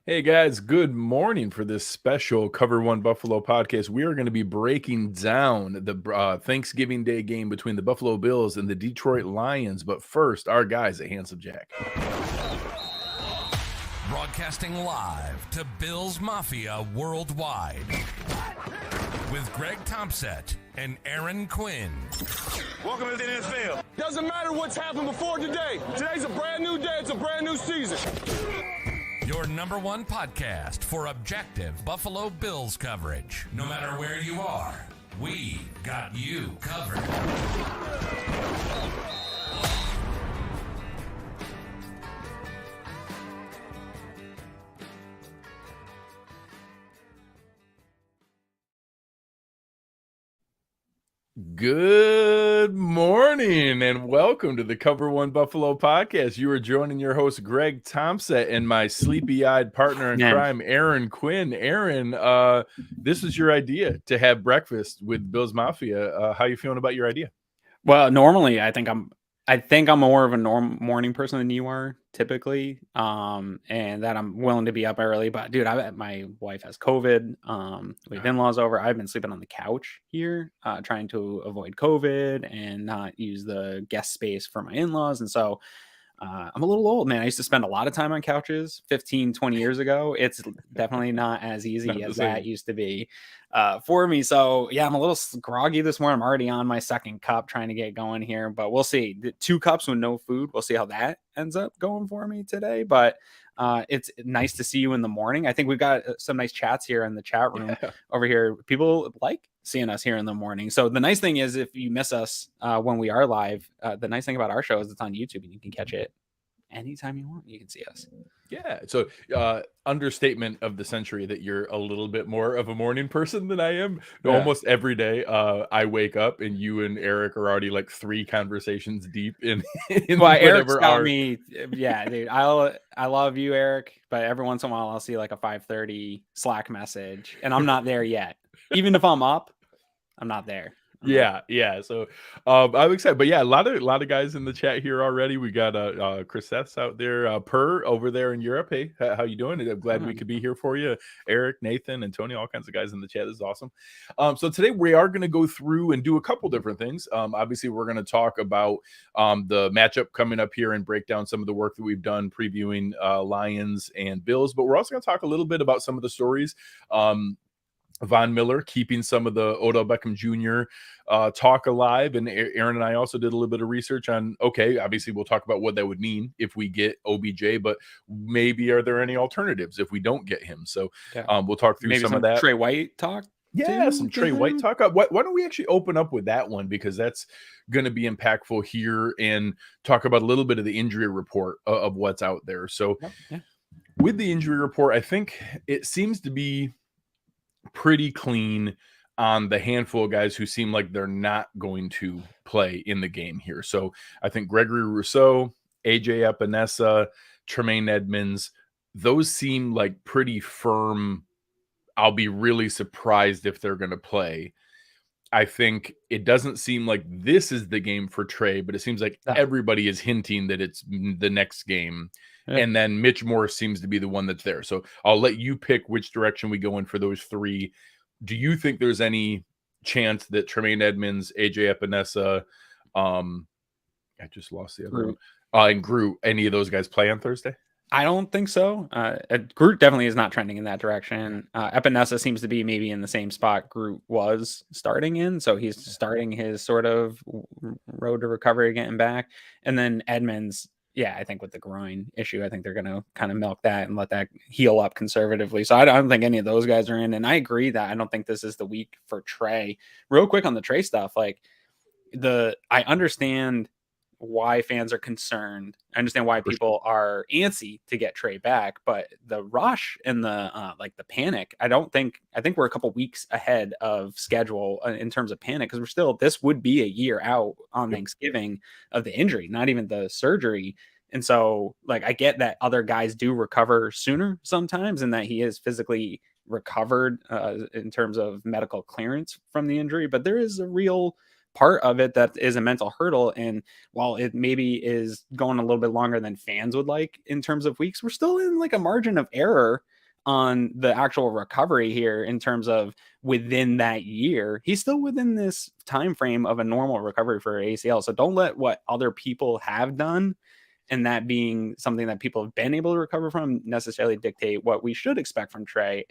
Hey guys, good morning for this special Cover One Buffalo podcast. We are going to be breaking down the Thanksgiving Day game between the Buffalo Bills and the Detroit Lions. But first, our guys at Handsome Jack. Broadcasting live to Bills Mafia Worldwide with Greg Tompsett and Aaron Quinn. Welcome to the NFL. Doesn't matter what's happened before today. Today's a brand new day. It's a brand new season. Your number one podcast for objective Buffalo Bills coverage. No matter where you are, we got you covered. Good morning and welcome to the Cover One Buffalo podcast. You are joining your host Greg Tompsett and my sleepy-eyed partner in crime, Aaron Quinn. Aaron, this is your idea to have breakfast with Bills Mafia. How you feeling about your idea? Well, normally I think I'm more of a morning person than you are typically. And that I'm willing to be up early. But dude, my wife has COVID. We have in-laws over. I've been sleeping on the couch here, trying to avoid COVID and not use the guest space for my in-laws. And so I'm a little old, man. I used to spend a lot of time on couches 15, 20 years ago. It's definitely not as easy as that used to be for me. So, yeah, I'm a little groggy this morning. I'm already on my second cup trying to get going here, but we'll see. 2 cups with no food. We'll see how that ends up going for me today. But it's nice to see you in the morning. I think we've got some nice chats here in the chat room over here. People like seeing us here in the morning. So the nice thing is if you miss us when we are live, the nice thing about our show is it's on YouTube and you can catch it anytime you want. You can see us. Yeah. So understatement of the century that you're a little bit more of a morning person than I am. Yeah. Almost every day I wake up and you and Eric are already like 3 conversations deep in well, Eric's got me. Yeah, dude. I love you, Eric, but every once in a while I'll see like a 5:30 Slack message and I'm not there yet. Even if I'm up, I'm not there. Yeah. So I'm excited, but yeah, a lot of guys in the chat here already. We got Chris Seth's out there, Per over there in Europe. Hey, how you doing? I'm glad we could be here for you. Eric, Nathan, and Tony, all kinds of guys in the chat. This is awesome. So today we are going to go through and do a couple different things. Obviously, we're going to talk about the matchup coming up here and break down some of the work that we've done previewing Lions and Bills, but we're also going to talk a little bit about some of the stories. Von Miller keeping some of the Odell Beckham Jr. Talk alive. And Aaron and I also did a little bit of research on, okay, obviously we'll talk about what that would mean if we get OBJ, but maybe are there any alternatives if we don't get him? So we'll talk through some of that. Tre White talk? Yeah, some Tre White talk. Why don't we actually open up with that one? Because that's going to be impactful here and talk about a little bit of the injury report of what's out there. So with the injury report, I think it seems to be pretty clean on the handful of guys who seem like they're not going to play in the game here. So I think Gregory Rousseau, AJ Epinesa, Tremaine Edmonds, those seem like pretty firm. I'll be really surprised if they're going to play. I think it doesn't seem like this is the game for Trey, but it seems like everybody is hinting that it's the next game. Yeah. And then Mitch Morse seems to be the one that's there. So I'll let you pick which direction we go in for those 3. Do you think there's any chance that Tremaine Edmonds, AJ Epinesa, I just lost the other one, and Groot, any of those guys play on Thursday? I don't think so. Groot definitely is not trending in that direction. Epinesa seems to be maybe in the same spot Groot was starting in. So he's starting his sort of road to recovery, getting back. And then Edmonds, yeah, I think with the groin issue, I think they're going to kind of milk that and let that heal up conservatively. So I don't think any of those guys are in. And I agree that I don't think this is the week for Trey. Real quick on the Trey stuff, like I understand why fans are concerned. I understand why people are antsy to get Trey back, but the rush and the panic, I think we're a couple weeks ahead of schedule in terms of panic, because this would be a year out on Thanksgiving of the injury, not even the surgery. And so like, I get that other guys do recover sooner sometimes and that he is physically recovered in terms of medical clearance from the injury, but there is a real part of it that is a mental hurdle. And while it maybe is going a little bit longer than fans would like in terms of weeks, we're still in like a margin of error on the actual recovery here in terms of within that year, he's still within this time frame of a normal recovery for ACL. So don't let what other people have done, and that being something that people have been able to recover from, necessarily dictate what we should expect from Tre.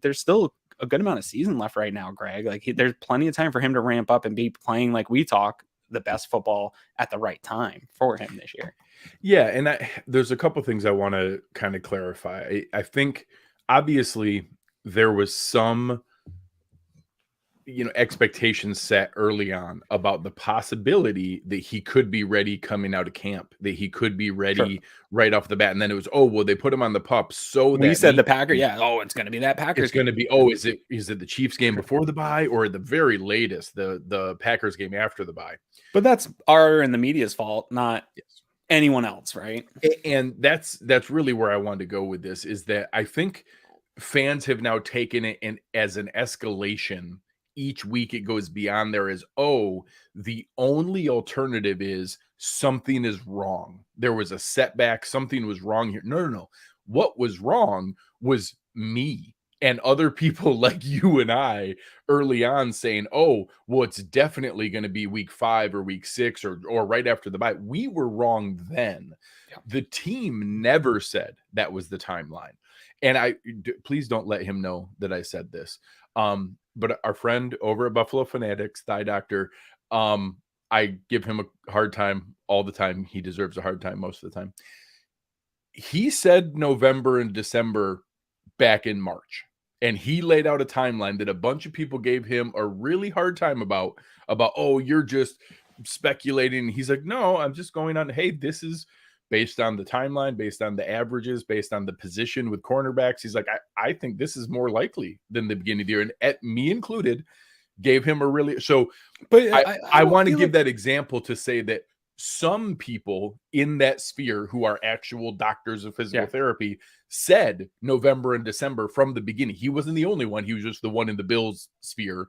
There's still a good amount of season left right now, Greg. Like there's plenty of time for him to ramp up and be playing, like we talk, the best football at the right time for him this year. Yeah, and there's a couple things I want to kind of clarify. I think obviously there was some expectations set early on about the possibility that he could be ready coming out of camp, that he could be ready right off the bat. And then it was, they put him on the pup. So we said the Packers. Yeah. Oh, it's going to be that Packers. It's going to be, is it the Chiefs game before the bye, or at the very latest, the Packers game after the bye? But that's our and the media's fault, not anyone else. Right. And that's really where I wanted to go with this, is that I think fans have now taken it as an escalation. Each week it goes beyond there is, the only alternative is something is wrong. There was a setback. Something was wrong here. No. What was wrong was me and other people like you and I early on saying, it's definitely going to be week 5 or week 6 or right after the bye. We were wrong then. Yeah. The team never said that was the timeline. And please don't let him know that I said this. But our friend over at Buffalo Fanatics, Thigh Doctor, I give him a hard time all the time. He deserves a hard time most of the time. He said November and December back in March, and he laid out a timeline that a bunch of people gave him a really hard time about, you're just speculating. He's like, no, I'm just going on. Hey, this is based on the timeline, based on the averages, based on the position with cornerbacks. He's like, I think this is more likely than the beginning of the year. And at me included, gave him a really, but I want to give that example to say that some people in that sphere who are actual doctors of physical therapy said November and December from the beginning. He wasn't the only one. He was just the one in the Bills sphere.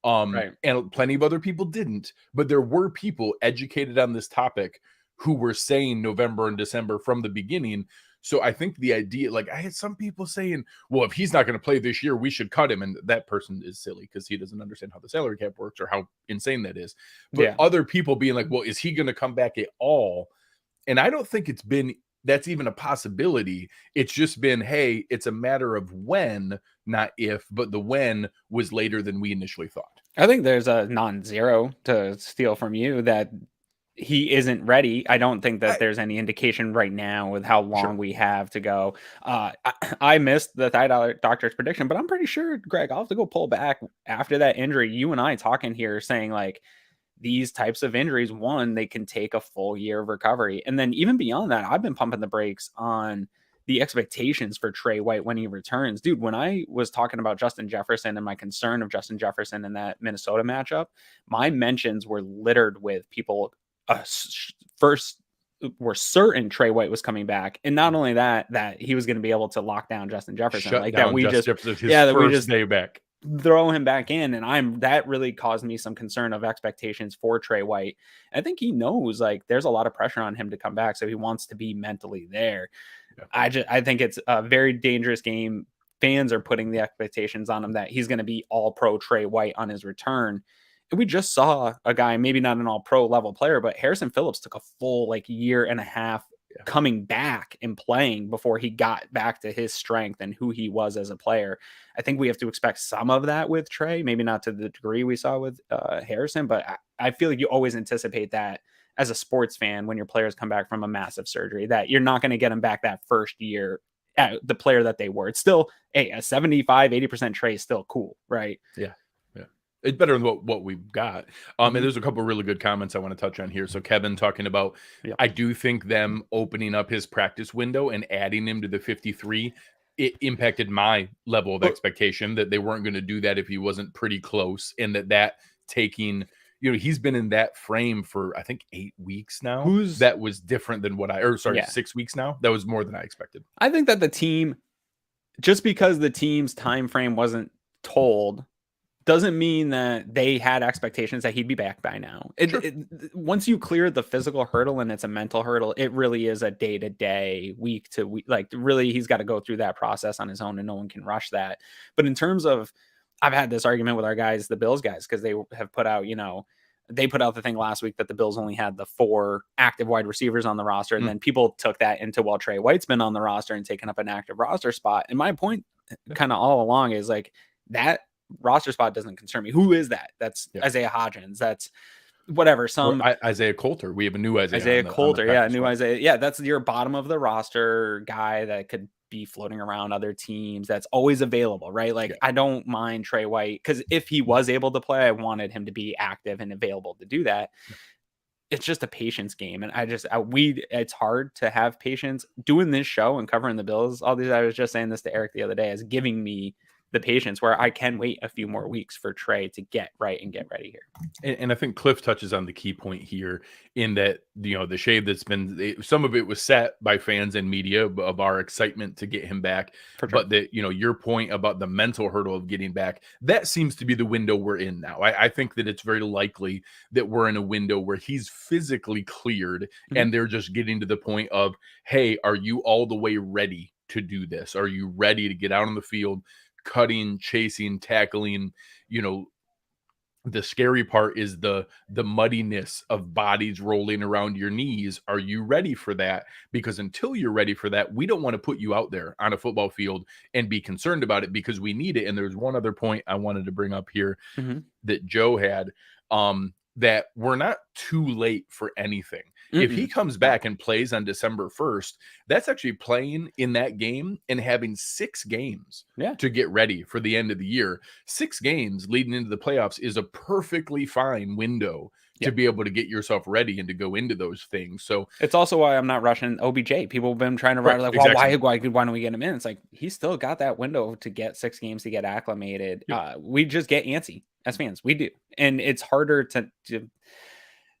And plenty of other people didn't, but there were people educated on this topic who were saying November and December from the beginning. So I think the idea, like I had some people saying, well, if he's not going to play this year, we should cut him. And that person is silly because he doesn't understand how the salary cap works or how insane that is. But other people being like, well, is he going to come back at all? And I don't think that's even a possibility. It's just been, hey, it's a matter of when, not if, but the when was later than we initially thought. I think there's a non-zero to steal from you that he isn't ready. I don't think that there's any indication right now with how long we have to go. I missed the Thigh Doctor's prediction, but I'm pretty sure, Greg, I'll have to go pull back after that injury. You and I talking here saying like these types of injuries, one, they can take a full year of recovery. And then even beyond that, I've been pumping the brakes on the expectations for Tre White when he returns. Dude, when I was talking about Justin Jefferson and my concern of Justin Jefferson in that Minnesota matchup, my mentions were littered with people first were certain Tre White was coming back, and not only that he was going to be able to lock down Justin Jefferson, we just day back, throw him back in. And that really caused me some concern of expectations for Tre White. I think he knows like there's a lot of pressure on him to come back, so he wants to be mentally there. I think it's a very dangerous game. Fans are putting the expectations on him that he's going to be all pro Tre White on his return. We just saw a guy, maybe not an all pro level player, but Harrison Phillips took a full year and a half coming back and playing before he got back to his strength and who he was as a player. I think we have to expect some of that with Tre, maybe not to the degree we saw with Harrison, but I feel like you always anticipate that as a sports fan when your players come back from a massive surgery, that you're not going to get them back that first year at the player that they were. It's still a 75-80% Tre is still cool, right? Yeah. It's better than what we've got. And there's a couple of really good comments I want to touch on here. So Kevin talking about, I do think them opening up his practice window and adding him to the 53, it impacted my level of expectation that they weren't going to do that if he wasn't pretty close, and that taking, he's been in that frame for, I think 8 weeks now. That was different than 6 weeks now. That was more than I expected. I think that the team, just because the team's time frame wasn't told, doesn't mean that they had expectations that he'd be back by now. Once you clear the physical hurdle and it's a mental hurdle, it really is a day-to-day, week-to-week. Like, really, he's got to go through that process on his own, and no one can rush that. But in terms of, I've had this argument with our guys, the Bills guys, because they have put out, they put out the thing last week that the Bills only had the 4 active wide receivers on the roster. And then people took that into, well, Tre White's been on the roster and taken up an active roster spot. And my point kind of all along is like, that roster spot doesn't concern me. Who is that? That's Isaiah Hodgins. That's whatever. Isaiah Coulter. We have a new Isaiah Coulter. New Isaiah. Yeah, that's your bottom of the roster guy that could be floating around other teams. That's always available, right? Like, I don't mind Tre White, because if he was able to play, I wanted him to be active and available to do that. It's just a patience game, and it's hard to have patience doing this show and covering the Bills. I was just saying this to Eric the other day, is giving me the patience where I can wait a few more weeks for Tre to get right and get ready here. And I think Cliff touches on the key point here, in that, the shade that's been, some of it was set by fans and media of our excitement to get him back. Sure. But that, your point about the mental hurdle of getting back, that seems to be the window we're in now. I think that it's very likely that we're in a window where he's physically cleared and they're just getting to the point of, hey, are you all the way ready to do this? Are you ready to get out on the field, cutting, chasing, tackling? The scary part is the muddiness of bodies rolling around your knees. Are you ready for that? Because until you're ready for that, we don't want to put you out there on a football field and be concerned about it, because we need it. And there's one other point I wanted to bring up here that Joe had, that we're not too late for anything. If he comes back and plays on December 1st, that's actually playing in that game and having 6 games to get ready for the end of the year. 6 games leading into the playoffs is a perfectly fine window to be able to get yourself ready and to go into those things. So it's also why I'm not rushing OBJ. People have been trying to write like, well, why don't we get him in? It's like, he's still got that window to get 6 games to get acclimated. We just get antsy as fans. We do. And it's harder to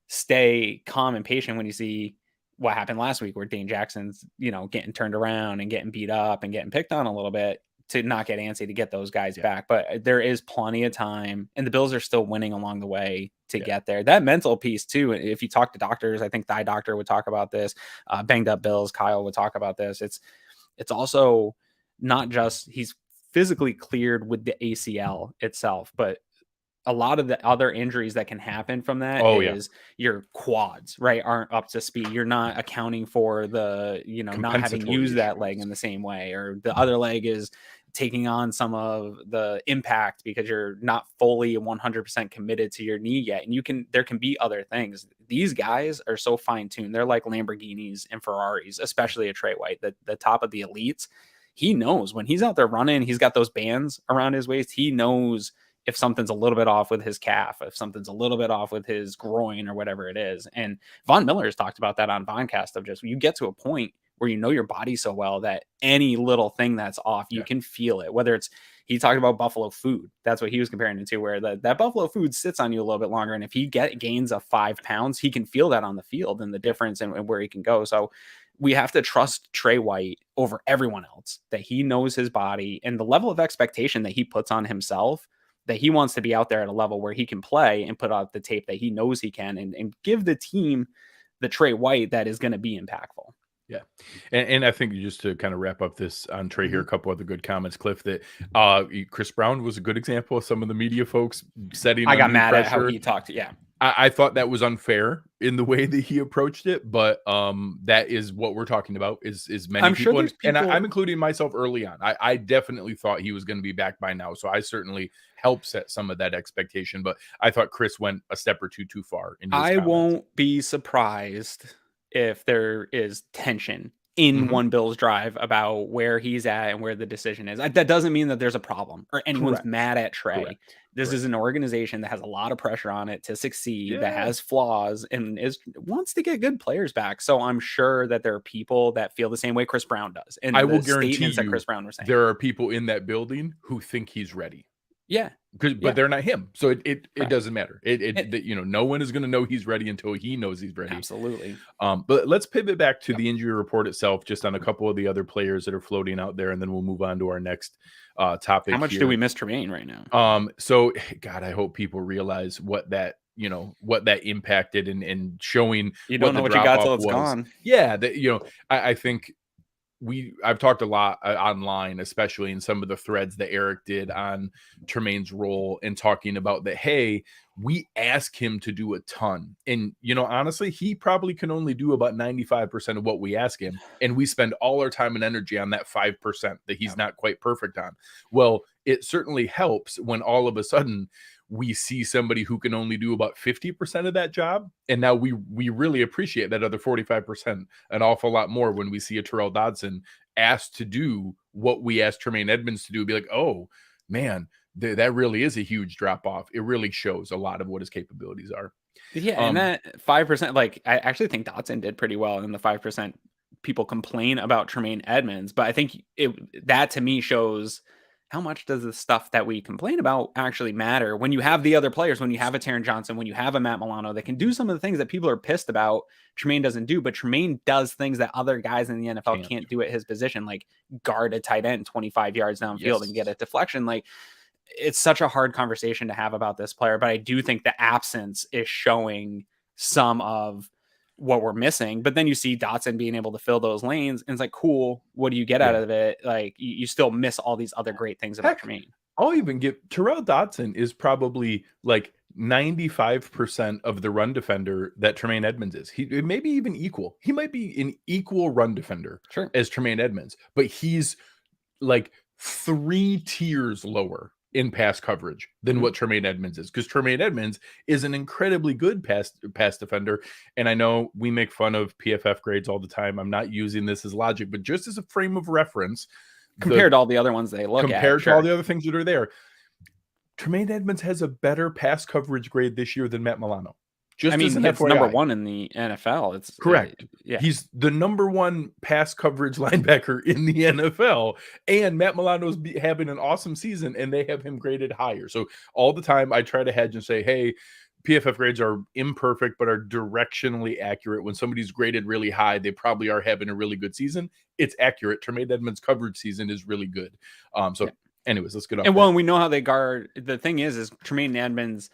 stay calm and patient when you see what happened last week, where Dane Jackson's, getting turned around and getting beat up and getting picked on a little bit, to not get antsy to get those guys back. But there is plenty of time, and the Bills are still winning along the way to get there. That mental piece too, if you talk to doctors, I think Thigh Doctor would talk about this, Banged Up Bills, Kyle would talk about this. It's also not just he's physically cleared with the ACL itself, but a lot of the other injuries that can happen from that is your quads, right, aren't up to speed. You're not accounting for the, not having used that leg in the same way, or the other leg is taking on some of the impact because you're not fully 100% committed to your knee yet. And there can be other things. These guys are so fine tuned. They're like Lamborghinis and Ferraris, especially a Tre White, the top of the elites. He knows when he's out there running, he's got those bands around his waist. He knows if something's a little bit off with his calf, if something's a little bit off with his groin or whatever it is. And Von Miller has talked about that on Voncast, of just, you get to a point where you know your body so well that any little thing that's off, you can feel it. Whether it's, he talked about buffalo food. That's what he was comparing it to, where that buffalo food sits on you a little bit longer. And if he gains of 5 pounds, he can feel that on the field and the difference and where he can go. So we have to trust Tre White over everyone else, that he knows his body and the level of expectation that he puts on himself, that he wants to be out there at a level where he can play and put out the tape that he knows he can, and give the team the Tre White that is going to be impactful. Yeah. And I think, just to kind of wrap up this on Tre here, a couple other good comments, Cliff, that Chris Brown was a good example of some of the media folks setting. I got mad pressure at how he talked. Yeah. I thought that was unfair in the way that he approached it, but that is what we're talking about, is many people, and I'm including myself early on. I definitely thought he was going to be back by now, so I certainly helped set some of that expectation, but I thought Chris went a step or two too far in his comments. Won't be surprised if there is tension in one Bills drive about where he's at and where the decision is. That doesn't mean that there's a problem or anyone's mad at Tre. This is an organization that has a lot of pressure on it to succeed, that has flaws, and wants to get good players back. So I'm sure that there are people that feel the same way Chris Brown does. And I will guarantee you that Chris Brown was saying, there are people in that building who think he's ready. Yeah. But they're not him. So it doesn't matter. No one is going to know he's ready until he knows he's ready. Absolutely. But let's pivot back to the injury report itself, just on a couple of the other players that are floating out there, and then we'll move on to our next topic. How much here. do we miss Tremaine right now? So God, I hope people realize what that impacted and showing you don't know what you got till it's gone. Yeah, I think I've talked a lot online, especially in some of the threads that Eric did on Tremaine's role, and talking about that, hey, we ask him to do a ton. And, honestly, he probably can only do about 95% of what we ask him. And we spend all our time and energy on that 5% that he's not quite perfect on. Well, it certainly helps when all of a sudden we see somebody who can only do about 50% of that job. And now we really appreciate that other 45% an awful lot more when we see a Terrell Dodson asked to do what we asked Tremaine Edmonds to do. Be like, oh man, that really is a huge drop off. It really shows a lot of what his capabilities are. Yeah. And that 5%, like, I actually think Dotson did pretty well in the 5%. People complain about Tremaine Edmonds, but I think that to me shows how much does the stuff that we complain about actually matter when you have the other players, when you have a Taron Johnson, when you have a Matt Milano that can do some of the things that people are pissed about. Tremaine doesn't do, but Tremaine does things that other guys in the NFL can't do at his position, like guard a tight end 25 yards downfield and get a deflection. Like, it's such a hard conversation to have about this player, but I do think the absence is showing some of what we're missing. But then you see Dotson being able to fill those lanes, and it's like, cool, what do you get out of it? Like, you still miss all these other great things about Tremaine. I'll even give Terrell Dotson is probably like 95% of the run defender that Tremaine Edmonds is. He maybe even equal. He might be an equal run defender as Tremaine Edmonds, but he's like 3 tiers lower in pass coverage than what Tremaine Edmonds is, because Tremaine Edmonds is an incredibly good pass defender. And I know we make fun of PFF grades all the time. I'm not using this as logic, but just as a frame of reference, compared to all the other ones they look at, compared to all the other things that are there, Tremaine Edmonds has a better pass coverage grade this year than Matt Milano. It's number 1 in the NFL. It's correct. He's the number 1 pass coverage linebacker in the NFL, and Matt Milano's having an awesome season, and they have him graded higher. So all the time I try to hedge and say, hey, PFF grades are imperfect, but are directionally accurate. When somebody's graded really high, they probably are having a really good season. It's accurate. Tremaine Edmonds' coverage season is really good. Anyways, let's get on. And well, we know how they guard. The thing is Tremaine Edmonds'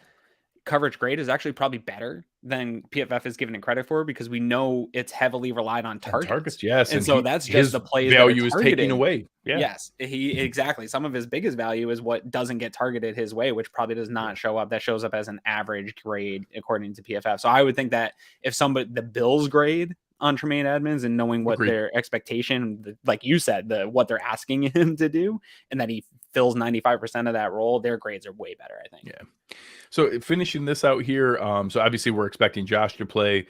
coverage grade is actually probably better than PFF is given it credit for, because we know it's heavily relied on targets. Yes. And so that's just the plays value is taken away. Yeah. Yes, exactly. Some of his biggest value is what doesn't get targeted his way, which probably does not show up. That shows up as an average grade according to PFF. So I would think that if the Bills grade on Tremaine Edmonds and knowing what their expectation, like you said, what they're asking him to do, and that he fills 95% of that role, their grades are way better, I think. Yeah. So finishing this out here, so obviously we're expecting Josh to play.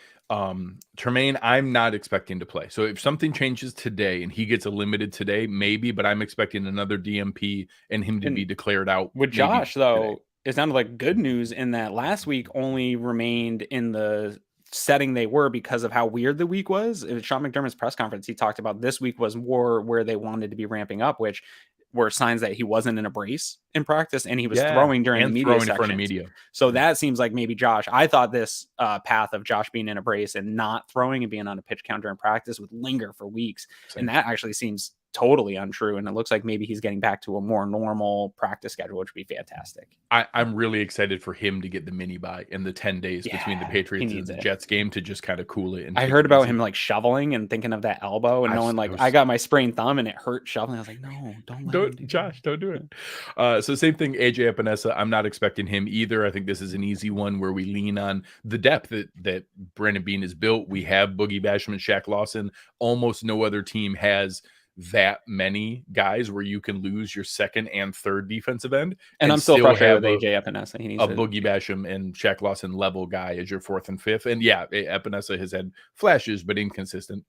Tremaine, I'm not expecting to play. So if something changes today and he gets a limited today, maybe, but I'm expecting another DMP and him to be declared out. With Josh, though, it sounded like good news in that last week only remained in the setting they were because of how weird the week was. At Sean McDermott's press conference, he talked about this week was more where they wanted to be ramping up, which were signs that he wasn't in a brace in practice, and he was throwing during the media sections. In front of media. So that seems like maybe Josh. I thought this path of Josh being in a brace and not throwing and being on a pitch count during practice would linger for weeks. And that actually seems totally untrue. And it looks like maybe he's getting back to a more normal practice schedule, which would be fantastic. I'm really excited for him to get the mini bye in the 10 days between the Patriots and the Jets game to just kind of cool it. And I heard about him like shoveling and thinking of that elbow and knowing like I got my sprained thumb and it hurt shoveling. I was like, no, don't Josh, don't do it. So same thing, AJ Epinesa. I'm not expecting him either. I think this is an easy one where we lean on the depth that Brandon Beane has built. We have Boogie Basham and Shaq Lawson. Almost no other team has that many guys where you can lose your second and third defensive end. And I'm still frustrated with AJ Epinesa. He needs Boogie Basham and Shaq Lawson level guy as your fourth and fifth. And yeah, Epinesa has had flashes, but inconsistent.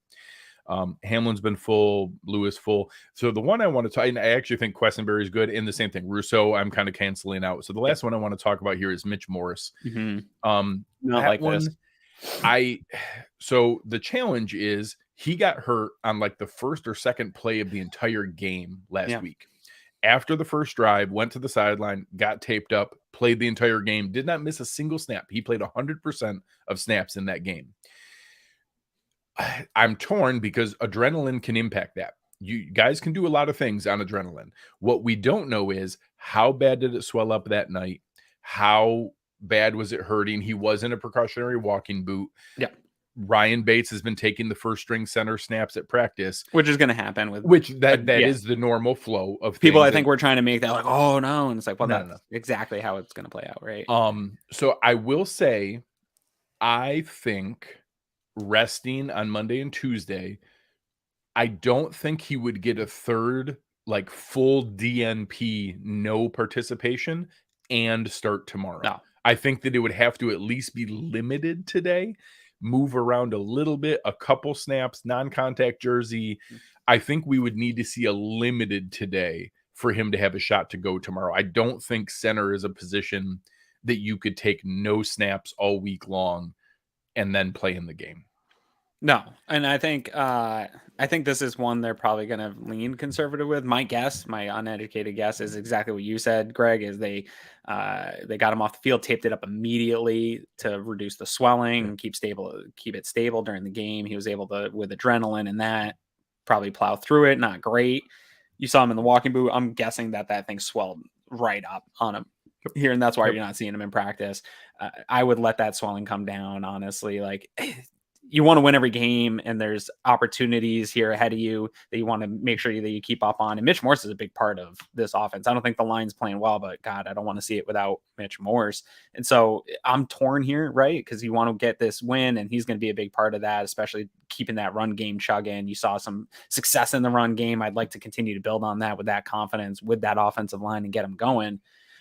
Hamlin's been full, Lewis full. So the one I want to talk, and I actually think Quessenberry is good. And the same thing, Rousseau, I'm kind of canceling out. So the last one I want to talk about here is Mitch Morris. Not like this. So the challenge is he got hurt on like the first or second play of the entire game last week. after the first drive, went to the sideline, got taped up, played the entire game, did not miss a single snap. He played 100% of snaps in that game. I'm torn because adrenaline can impact that. You guys can do a lot of things on adrenaline. What we don't know is how bad did it swell up that night? How bad was it hurting? He was in a precautionary walking boot. Yeah. Ryan Bates has been taking the first string center snaps at practice, which is going to happen with that is the normal flow of people. Things I think we're trying to make that like, oh no, and it's like, well, No. that's exactly how it's going to play out, right? So I will say, I think resting on Monday and Tuesday, I don't think he would get a third like full DNP no participation and start tomorrow. No. I think that it would have to at least be limited today, move around a little bit, a couple snaps, non-contact jersey. I think we would need to see a limited today for him to have a shot to go tomorrow. I don't think center is a position that you could take no snaps all week long and then play in the game. No, and I think this is one they're probably going to lean conservative with. My uneducated guess is exactly what you said, Greg. Is they got him off the field, taped it up immediately to reduce the swelling, and keep it stable during the game. He was able to, with adrenaline and that, probably plow through it. Not great. You saw him in the walking boot. I'm guessing that thing swelled right up on him here, and that's why you're not seeing him in practice. I would let that swelling come down, honestly. Like, you want to win every game, and there's opportunities here ahead of you that you want to make sure that you keep up on. And Mitch Morse is a big part of this offense. I don't think the line's playing well, but God, I don't want to see it without Mitch Morse. And so I'm torn here, right? Because you want to get this win, and he's going to be a big part of that, especially keeping that run game chugging. You saw some success in the run game. I'd like to continue to build on that with that confidence, with that offensive line, and get them going.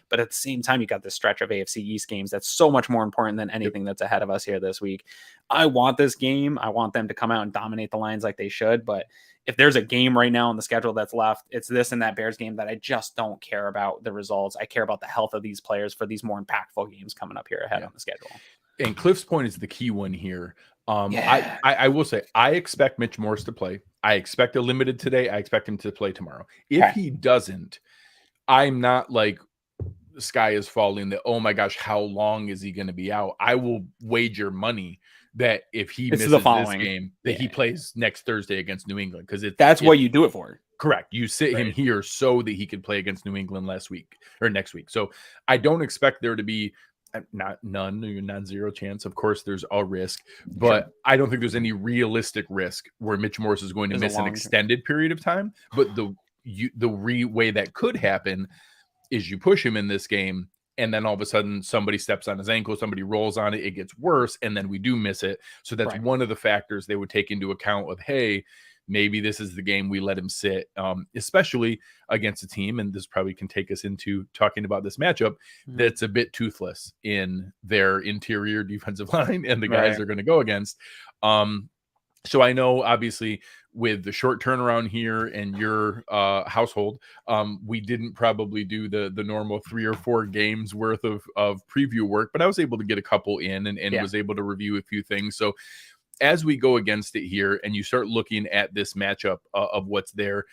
But at the same time, you got this stretch of AFC East games that's so much more important than anything that's ahead of us here this week. I want this game. I want them to come out and dominate the Lions like they should. But if there's a game right now on the schedule that's left, it's this and that Bears game that I just don't care about the results. I care about the health of these players for these more impactful games coming up here ahead on the schedule. And Cliff's point is the key one here. I will say, I expect Mitch Morse to play. I expect a limited today. I expect him to play tomorrow. If he doesn't, I'm not like, the sky is falling, that, oh my gosh, how long is he going to be out? I will wager money that if he misses this game, that he plays next Thursday against New England, because that's what you do it for. Correct. You sit him here so that he could play against New England next week. So I don't expect there to be non-zero chance. Of course, there's a risk, but I don't think there's any realistic risk where Mitch Morse is going to miss an extended period of time. But the way that could happen is you push him in this game, and then all of a sudden somebody steps on his ankle, somebody rolls on it, it gets worse, and then we do miss it. So that's one of the factors they would take into account of, hey, maybe this is the game we let him sit, especially against a team, and this probably can take us into talking about this matchup, that's a bit toothless in their interior defensive line and the guys they're going to go against. So I know, obviously, with the short turnaround here in your household, we didn't probably do the normal 3 or 4 games worth of preview work, but I was able to get a couple in and was able to review a few things. So as we go against it here and you start looking at this matchup of what's there,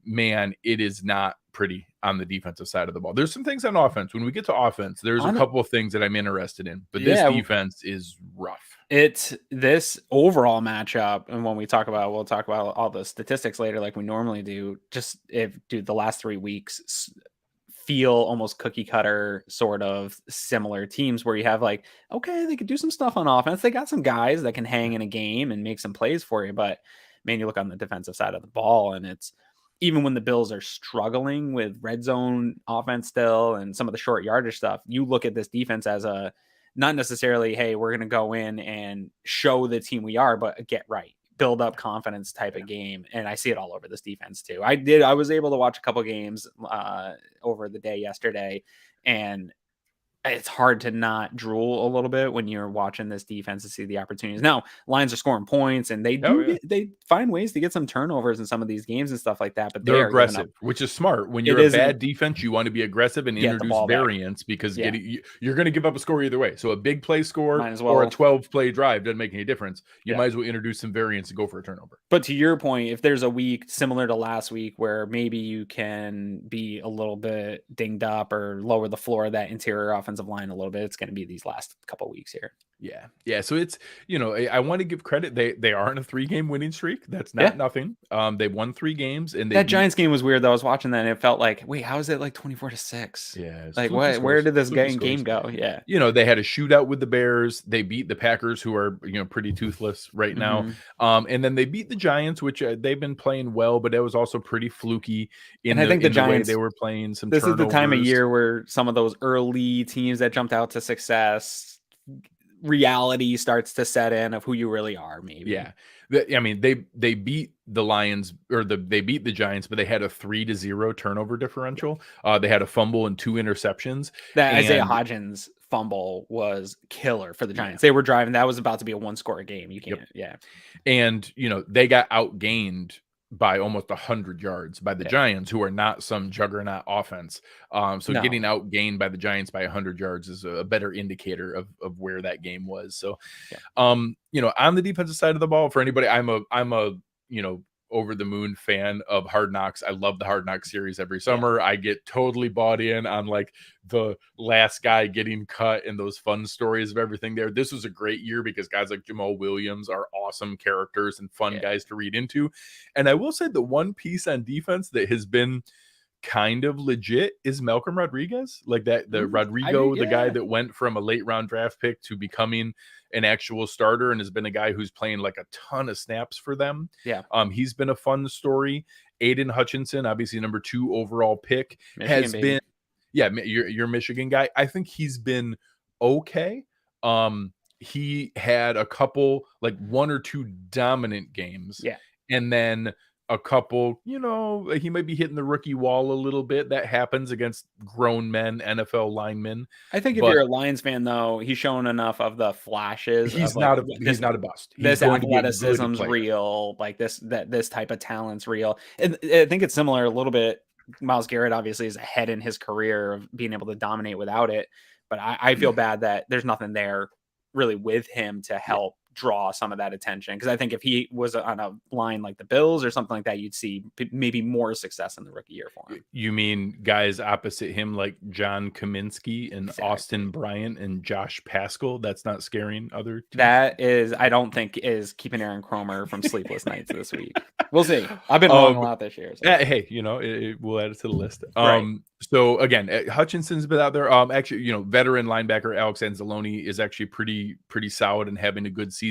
man, it is not pretty on the defensive side of the ball. There's some things on offense. When we get to offense, there's a couple of things that I'm interested in, but this defense is rough. It's this overall matchup, and when we'll talk about all the statistics later, like we normally do. Just the last 3 weeks feel almost cookie cutter, sort of similar teams where you have like, okay, they could do some stuff on offense. They got some guys that can hang in a game and make some plays for you, but man, you look on the defensive side of the ball, and it's even when the Bills are struggling with red zone offense still and some of the short yardage stuff, you look at this defense as a not necessarily, hey, we're going to go in and show the team we are, but get right, build up confidence type of game. And I see it all over this defense too. I was able to watch a couple games over the day yesterday, and it's hard to not drool a little bit when you're watching this defense to see the opportunities. Now, Lions are scoring points, and they find ways to get some turnovers in some of these games and stuff like that. But they're are aggressive, which is smart. When you're a bad defense, you want to be aggressive and introduce variance because you're going to give up a score either way. So a big play score or a 12-play drive doesn't make any difference. You might as well introduce some variance and go for a turnover. But to your point, if there's a week similar to last week where maybe you can be a little bit dinged up or lower the floor of that interior offensive line a little bit, it's going to be these last couple of weeks here. Yeah. So it's, I want to give credit. They are in a 3-game winning streak. That's not nothing. They won 3 games, and that Giants game was weird though. I was watching that and it felt like, wait, how is it like 24-6? Yeah. Like where did this game go? Yeah. They had a shootout with the Bears. They beat the Packers, who are, pretty toothless right now. And then they beat the Giants, which they've been playing well, but it was also pretty fluky I think the Giants, the way they were playing some This turnovers. is the time of year where some of those early teams that jumped out to success, reality starts to set in of who you really are. Maybe. Yeah. They beat the Lions they beat the Giants, but they had a 3-0 turnover differential. They had a fumble and 2 interceptions. That Isaiah Hodgins fumble was killer for the Giants. They were driving. That was about to be a 1-score game. You can't. Yeah. And, they got outgained by almost 100 yards by the Giants, who are not some juggernaut offense. Getting outgained by the Giants by 100 yards is a better indicator of where that game was. So, on the defensive side of the ball, for anybody, I'm a over the moon fan of Hard Knocks. I love the Hard Knocks series every summer. I get totally bought in on like the last guy getting cut and those fun stories of everything there. This was a great year because guys like Jamal Williams are awesome characters and fun guys to read into. And I will say the one piece on defense that has been kind of legit is Malcolm Rodriguez, like that the the guy that went from a late round draft pick to becoming an actual starter and has been a guy who's playing like a ton of snaps for them. He's been a fun story. Aiden Hutchinson, obviously number 2 overall pick, has been your Michigan guy. I think he's been okay. He had a couple, like 1 or 2 dominant games, and then a couple, he might be hitting the rookie wall a little bit. That happens against grown men, NFL linemen. I think if you're a Lions fan, though, he's shown enough of the flashes. He's not a bust. This athleticism's real. Like this type of talent's real. And I think it's similar a little bit. Myles Garrett obviously is ahead in his career of being able to dominate without it. But I feel bad that there's nothing there really with him to help draw some of that attention, because I think if he was on a line like the Bills or something like that, you'd see maybe more success in the rookie year for him. You mean guys opposite him like John Kaminsky and Austin Bryant and Josh Pascal? That's not scaring other teams? That is, I don't think is keeping Aaron Cromer from sleepless nights this week. We'll see. I've been wrong a lot this year. So. Hey, we'll add it to the list. So again, Hutchinson's been out there. Actually, veteran linebacker Alex Anzalone is actually pretty solid and having a good season.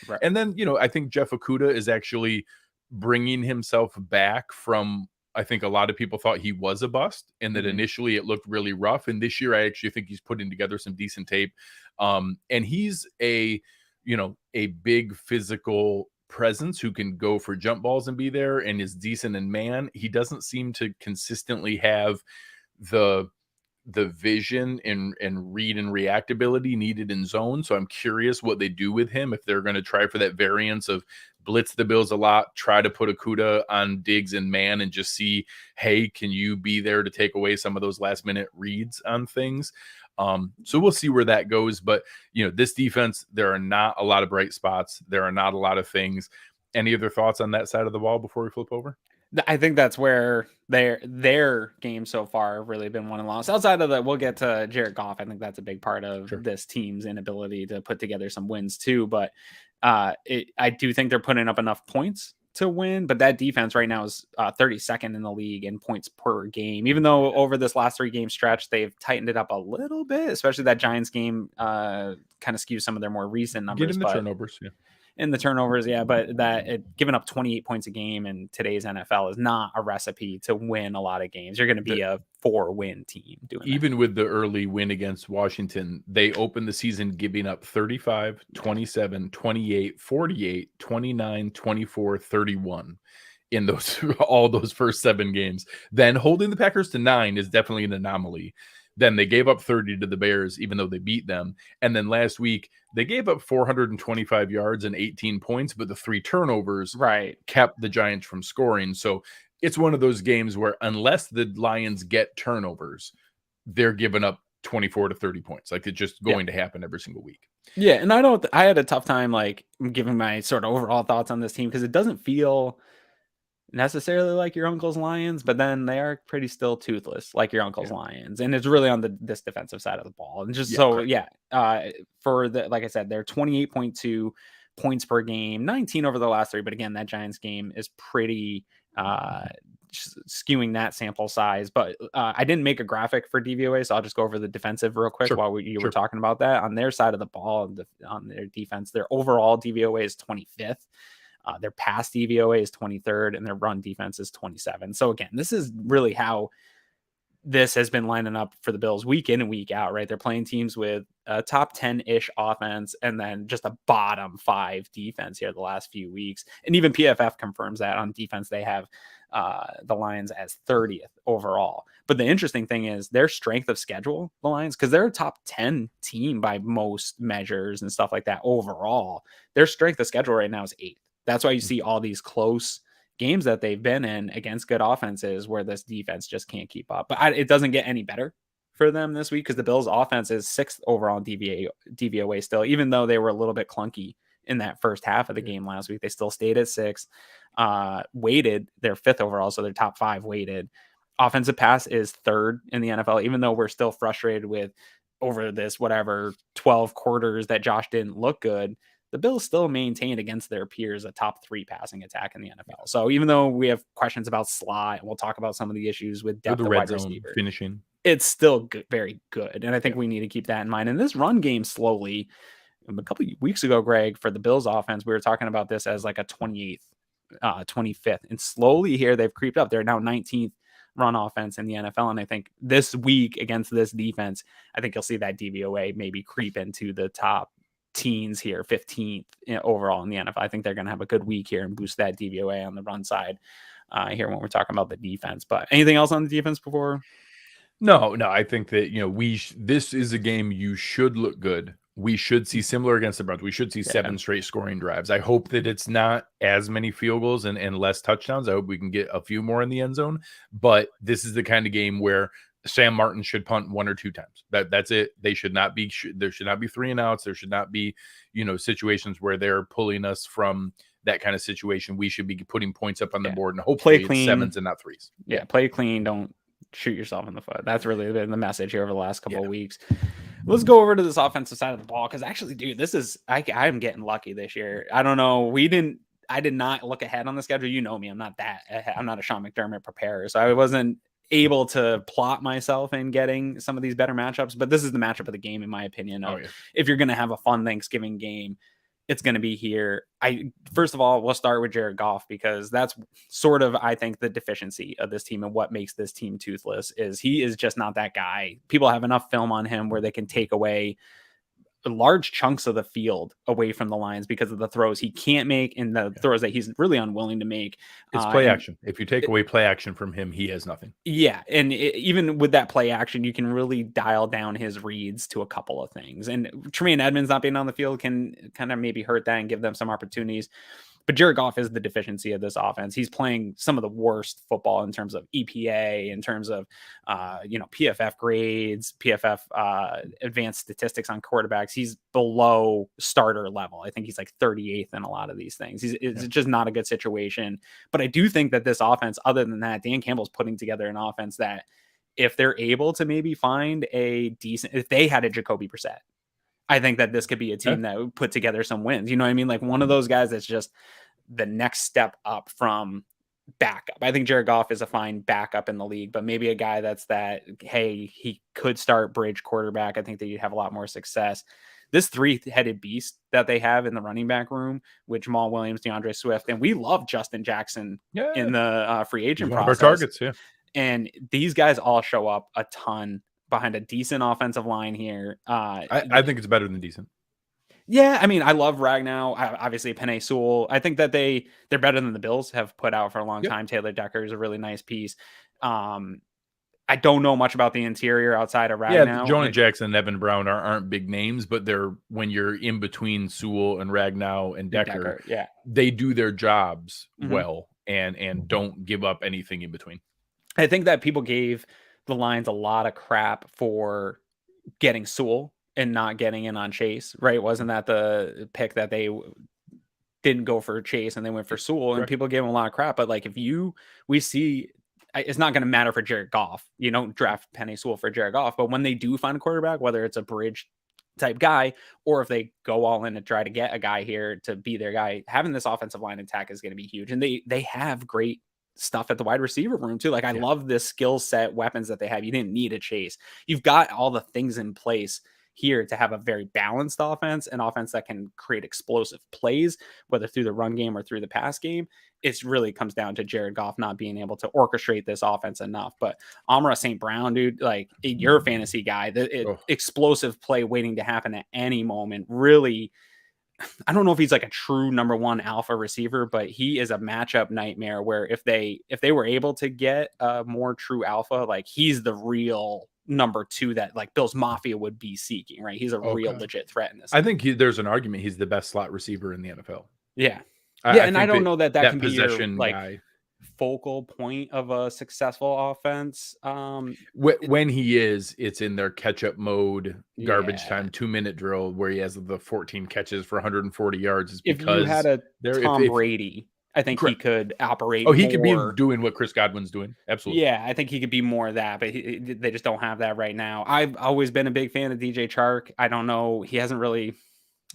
Right. And then, I think Jeff Okudah is actually bringing himself back from, I think a lot of people thought he was a bust and that initially it looked really rough. And this year, I actually think he's putting together some decent tape. And he's a big physical presence who can go for jump balls and be there and is decent in man. He doesn't seem to consistently have the vision and read and reactability needed in zone. So I'm curious what they do with him, if they're going to try for that variance of blitz the Bills a lot, try to put Okudah on Diggs and man and just see, hey, can you be there to take away some of those last minute reads on things? So we'll see where that goes. But, this defense, there are not a lot of bright spots. There are not a lot of things. Any other thoughts on that side of the ball before we flip over? I think that's where their game so far have really been won and lost. Outside of that, we'll get to Jared Goff. I think that's a big part of this team's inability to put together some wins too. But I do think they're putting up enough points to win. But that defense right now is 32nd in the league in points per game. Even though over this last 3-game stretch, they've tightened it up a little bit, especially that Giants game kind of skews some of their more recent numbers. Get in the turnovers, in the turnovers, but giving up 28 points a game in today's NFL is not a recipe to win a lot of games. You're going to be a 4-win team doing even that. With the early win against Washington, they opened the season giving up 35, 27, 28, 48, 29, 24, 31 in those all those first 7 games. Then holding the Packers to 9 is definitely an anomaly. Then they gave up 30 to the Bears, even though they beat them. And then last week, they gave up 425 yards and 18 points, but the 3 turnovers kept the Giants from scoring. So it's one of those games where unless the Lions get turnovers, they're giving up 24 to 30 points. Like, it's just going to happen every single week. Yeah, and I had a tough time like giving my sort of overall thoughts on this team because it doesn't feel necessarily like your uncle's Lions, but then they are pretty still toothless like your uncle's Lions, and it's really on this defensive side of the ball. And just for the, like I said, they're 28.2 points per game, 19 over the last 3, but again, that Giants game is pretty skewing that sample size. But I didn't make a graphic for DVOA, so I'll just go over the defensive real quick while you were talking about that. On their side of the ball, on their defense, their overall DVOA is 25th. Their pass DVOA is 23rd, and their run defense is 27th. So again, this is really how this has been lining up for the Bills week in and week out, right? They're playing teams with a top 10-ish offense and then just a bottom 5 defense here the last few weeks. And even PFF confirms that on defense, they have the Lions as 30th overall. But the interesting thing is their strength of schedule, the Lions, because they're a top 10 team by most measures and stuff like that overall. Their strength of schedule right now is 8th. That's why you see all these close games that they've been in against good offenses where this defense just can't keep up. But it doesn't get any better for them this week because the Bills' offense is 6th overall DVOA still, even though they were a little bit clunky in that first half of the game last week. They still stayed at 6th. Weighted, they're 5th overall, so they're top 5 weighted. Offensive pass is 3rd in the NFL, even though we're still frustrated with over this 12 quarters that Josh didn't look good. The Bills still maintained against their peers a top 3 passing attack in the NFL. So even though we have questions about slot, and we'll talk about some of the issues with depth of wide receiver finishing, it's still good, very good. And I think we need to keep that in mind. And this run game slowly, a couple of weeks ago, Greg, for the Bills offense, we were talking about this as like a 28th, 25th. And slowly here, they've creeped up. They're now 19th run offense in the NFL. And I think this week against this defense, I think you'll see that DVOA maybe creep into the top teens here, 15th overall in the NFL. I think they're going to have a good week here and boost that DVOA on the run side here when we're talking about the defense. But anything else on the defense before? No, I think that, this is a game you should look good. We should see similar against the Browns. We should see 7 straight scoring drives. I hope that it's not as many field goals and less touchdowns. I hope we can get a few more in the end zone. But this is the kind of game where Sam Martin should punt 1 or 2 times. That's it. They should not be. There should not be 3 and outs. There should not be, situations where they're pulling us from that kind of situation. We should be putting points up on the board and hopefully play clean. It's 7s and not 3s. Yeah, play clean. Don't shoot yourself in the foot. That's really been the message here over the last couple of weeks. Let's go over to this offensive side of the ball because actually, dude, I'm getting lucky this year. I don't know. I did not look ahead on the schedule. You know me. I'm not a Sean McDermott preparer, so I wasn't able to plot myself in getting some of these better matchups, but this is the matchup of the game, in my opinion. If you're going to have a fun Thanksgiving game, it's going to be here. First of all, we'll start with Jared Goff because that's sort of, I think, the deficiency of this team and what makes this team toothless is he is just not that guy. People have enough film on him where they can take away large chunks of the field away from the Lions because of the throws he can't make and the throws that he's really unwilling to make. It's play action. If you take away play action from him, he has nothing. Yeah. And even with that play action, you can really dial down his reads to a couple of things. And Tremaine Edmonds not being on the field can kind of maybe hurt that and give them some opportunities. But Jared Goff is the deficiency of this offense. He's playing some of the worst football in terms of EPA, in terms of, PFF grades, PFF advanced statistics on quarterbacks. He's below starter level. I think he's like 38th in a lot of these things. It's just not a good situation. But I do think that this offense, other than that, Dan Campbell's putting together an offense that if they're able to maybe find if they had a Jacoby Brissett, I think that this could be a team that would put together some wins. You know what I mean? Like one of those guys that's just the next step up from backup. I think Jared Goff is a fine backup in the league, but maybe a guy he could start bridge quarterback. I think that you'd have a lot more success. This 3-headed beast that they have in the running back room with Jamal Williams, DeAndre Swift, and we love Justin Jackson in the free agent process. Our targets, And these guys all show up a ton behind a decent offensive line here. I think it's better than decent. Yeah, I mean, I love Ragnow. Obviously, Penei Sewell. I think that they're better than the Bills have put out for a long time. Taylor Decker is a really nice piece. I I don't know much about the interior outside of Ragnow. Jonah Jackson and Evan Brown aren't big names, but they're, when you're in between Sewell and Ragnow and Decker, they do their jobs well and don't give up anything in between. I think that people gave the Lions a lot of crap for getting Sewell and not getting in on Chase, right? Wasn't that the pick that they didn't go for Chase and they went for Sewell? And people gave him a lot of crap. But like, we see, it's not going to matter for Jared Goff. You don't draft Penny Sewell for Jared Goff, but when they do find a quarterback, whether it's a bridge type guy or if they go all in and try to get a guy here to be their guy, having this offensive line attack is going to be huge. And they have great stuff at the wide receiver room too. Like I love this skill set weapons that they have. You didn't need a Chase. You've got all the things in place here to have a very balanced offense, an offense that can create explosive plays, whether through the run game or through the pass game. It really comes down to Jared Goff not being able to orchestrate this offense enough. But Amon-Ra St. Brown, dude, like you're a fantasy guy, explosive play waiting to happen at any moment. Really, I don't know if he's like a true number one alpha receiver, but he is a matchup nightmare where if they were able to get a more true alpha, like he's the real number two that like Bills Mafia would be seeking, right? He's a real legit threat in this. I think there's an argument he's the best slot receiver in the NFL. Yeah. And I don't know that can be your like guy. Focal point of a successful offense. When he is, it's in their catch-up mode, garbage time, 2-minute drill where he has the 14 catches for 140 yards. Is because if you had a Tom Brady, I think he could operate. Oh, he could be doing what Chris Godwin's doing. Absolutely. Yeah, I think he could be more of that, but they just don't have that right now. I've always been a big fan of DJ Chark. I don't know. He hasn't really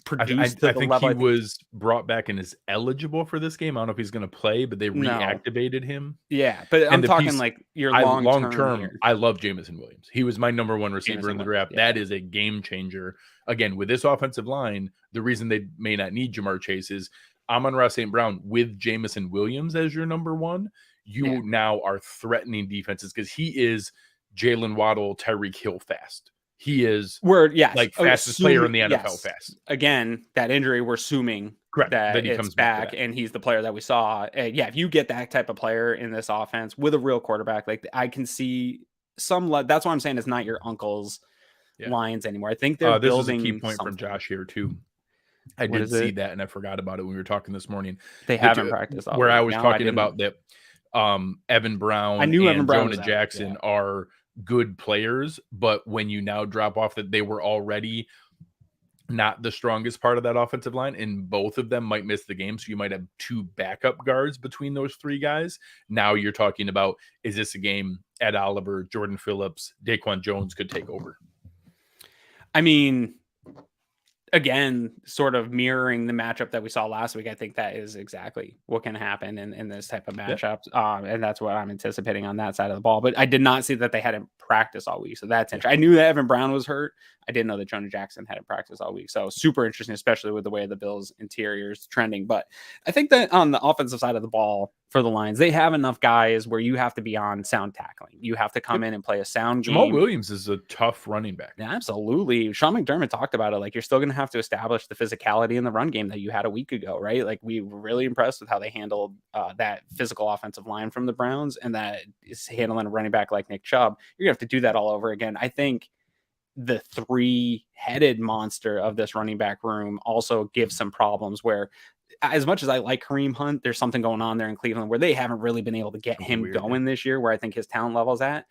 produced I think he was brought back and is eligible for this game. I don't know if he's going to play, but they reactivated him. Yeah, but I'm talking like your long term. I love Jameson Williams. He was my number one receiver in the draft. Yeah. That is a game changer. Again, with this offensive line, the reason they may not need Jamar Chase is Amon-Ra St. Brown with Jameson Williams as your number one. You now are threatening defenses because he is Jalen Waddle, Tyreek Hill fast. He is fastest player in the NFL fast. Again, that injury, we're assuming that he comes back and he's the player that we saw. If you get that type of player in this offense with a real quarterback, like I can see some. That's why I'm saying it's not your uncle's Lions anymore. I think they're building. This is a key point from Josh here too. I did see that and I forgot about it when we were talking this morning. They haven't practiced where I was talking about that. Evan Brown and Jonah Jackson are good players, but when you now drop off that they were already not the strongest part of that offensive line, and both of them might miss the game, so you might have two backup guards between those three guys. Now you're talking about, is this a game Ed Oliver, Jordan Phillips, Daquan Jones could take over? I mean, again, sort of mirroring the matchup that we saw last week, I think that is exactly what can happen in this type of matchup. And that's what I'm anticipating on that side of the ball. But I did not see that they hadn't practiced all week. So that's interesting. I knew that Evan Brown was hurt. I didn't know that Jonah Jackson hadn't practiced all week. So super interesting, especially with the way the Bills interior is trending. But I think that on the offensive side of the ball for the Lions, they have enough guys where you have to be on sound tackling. You have to come in and play a sound game. Jamal Williams is a tough running back. Yeah, absolutely. Sean McDermott talked about it. Like, you're still going to have to establish the physicality in the run game that you had a week ago, right? Like, we were really impressed with how they handled that physical offensive line from the Browns, and that is handling a running back like Nick Chubb. You're going to have to do that all over again. I think the three-headed monster of this running back room also gives some problems where, as much as I like Kareem Hunt, there's something going on there in Cleveland where they haven't really been able to get him going this year, where I think his talent level's at.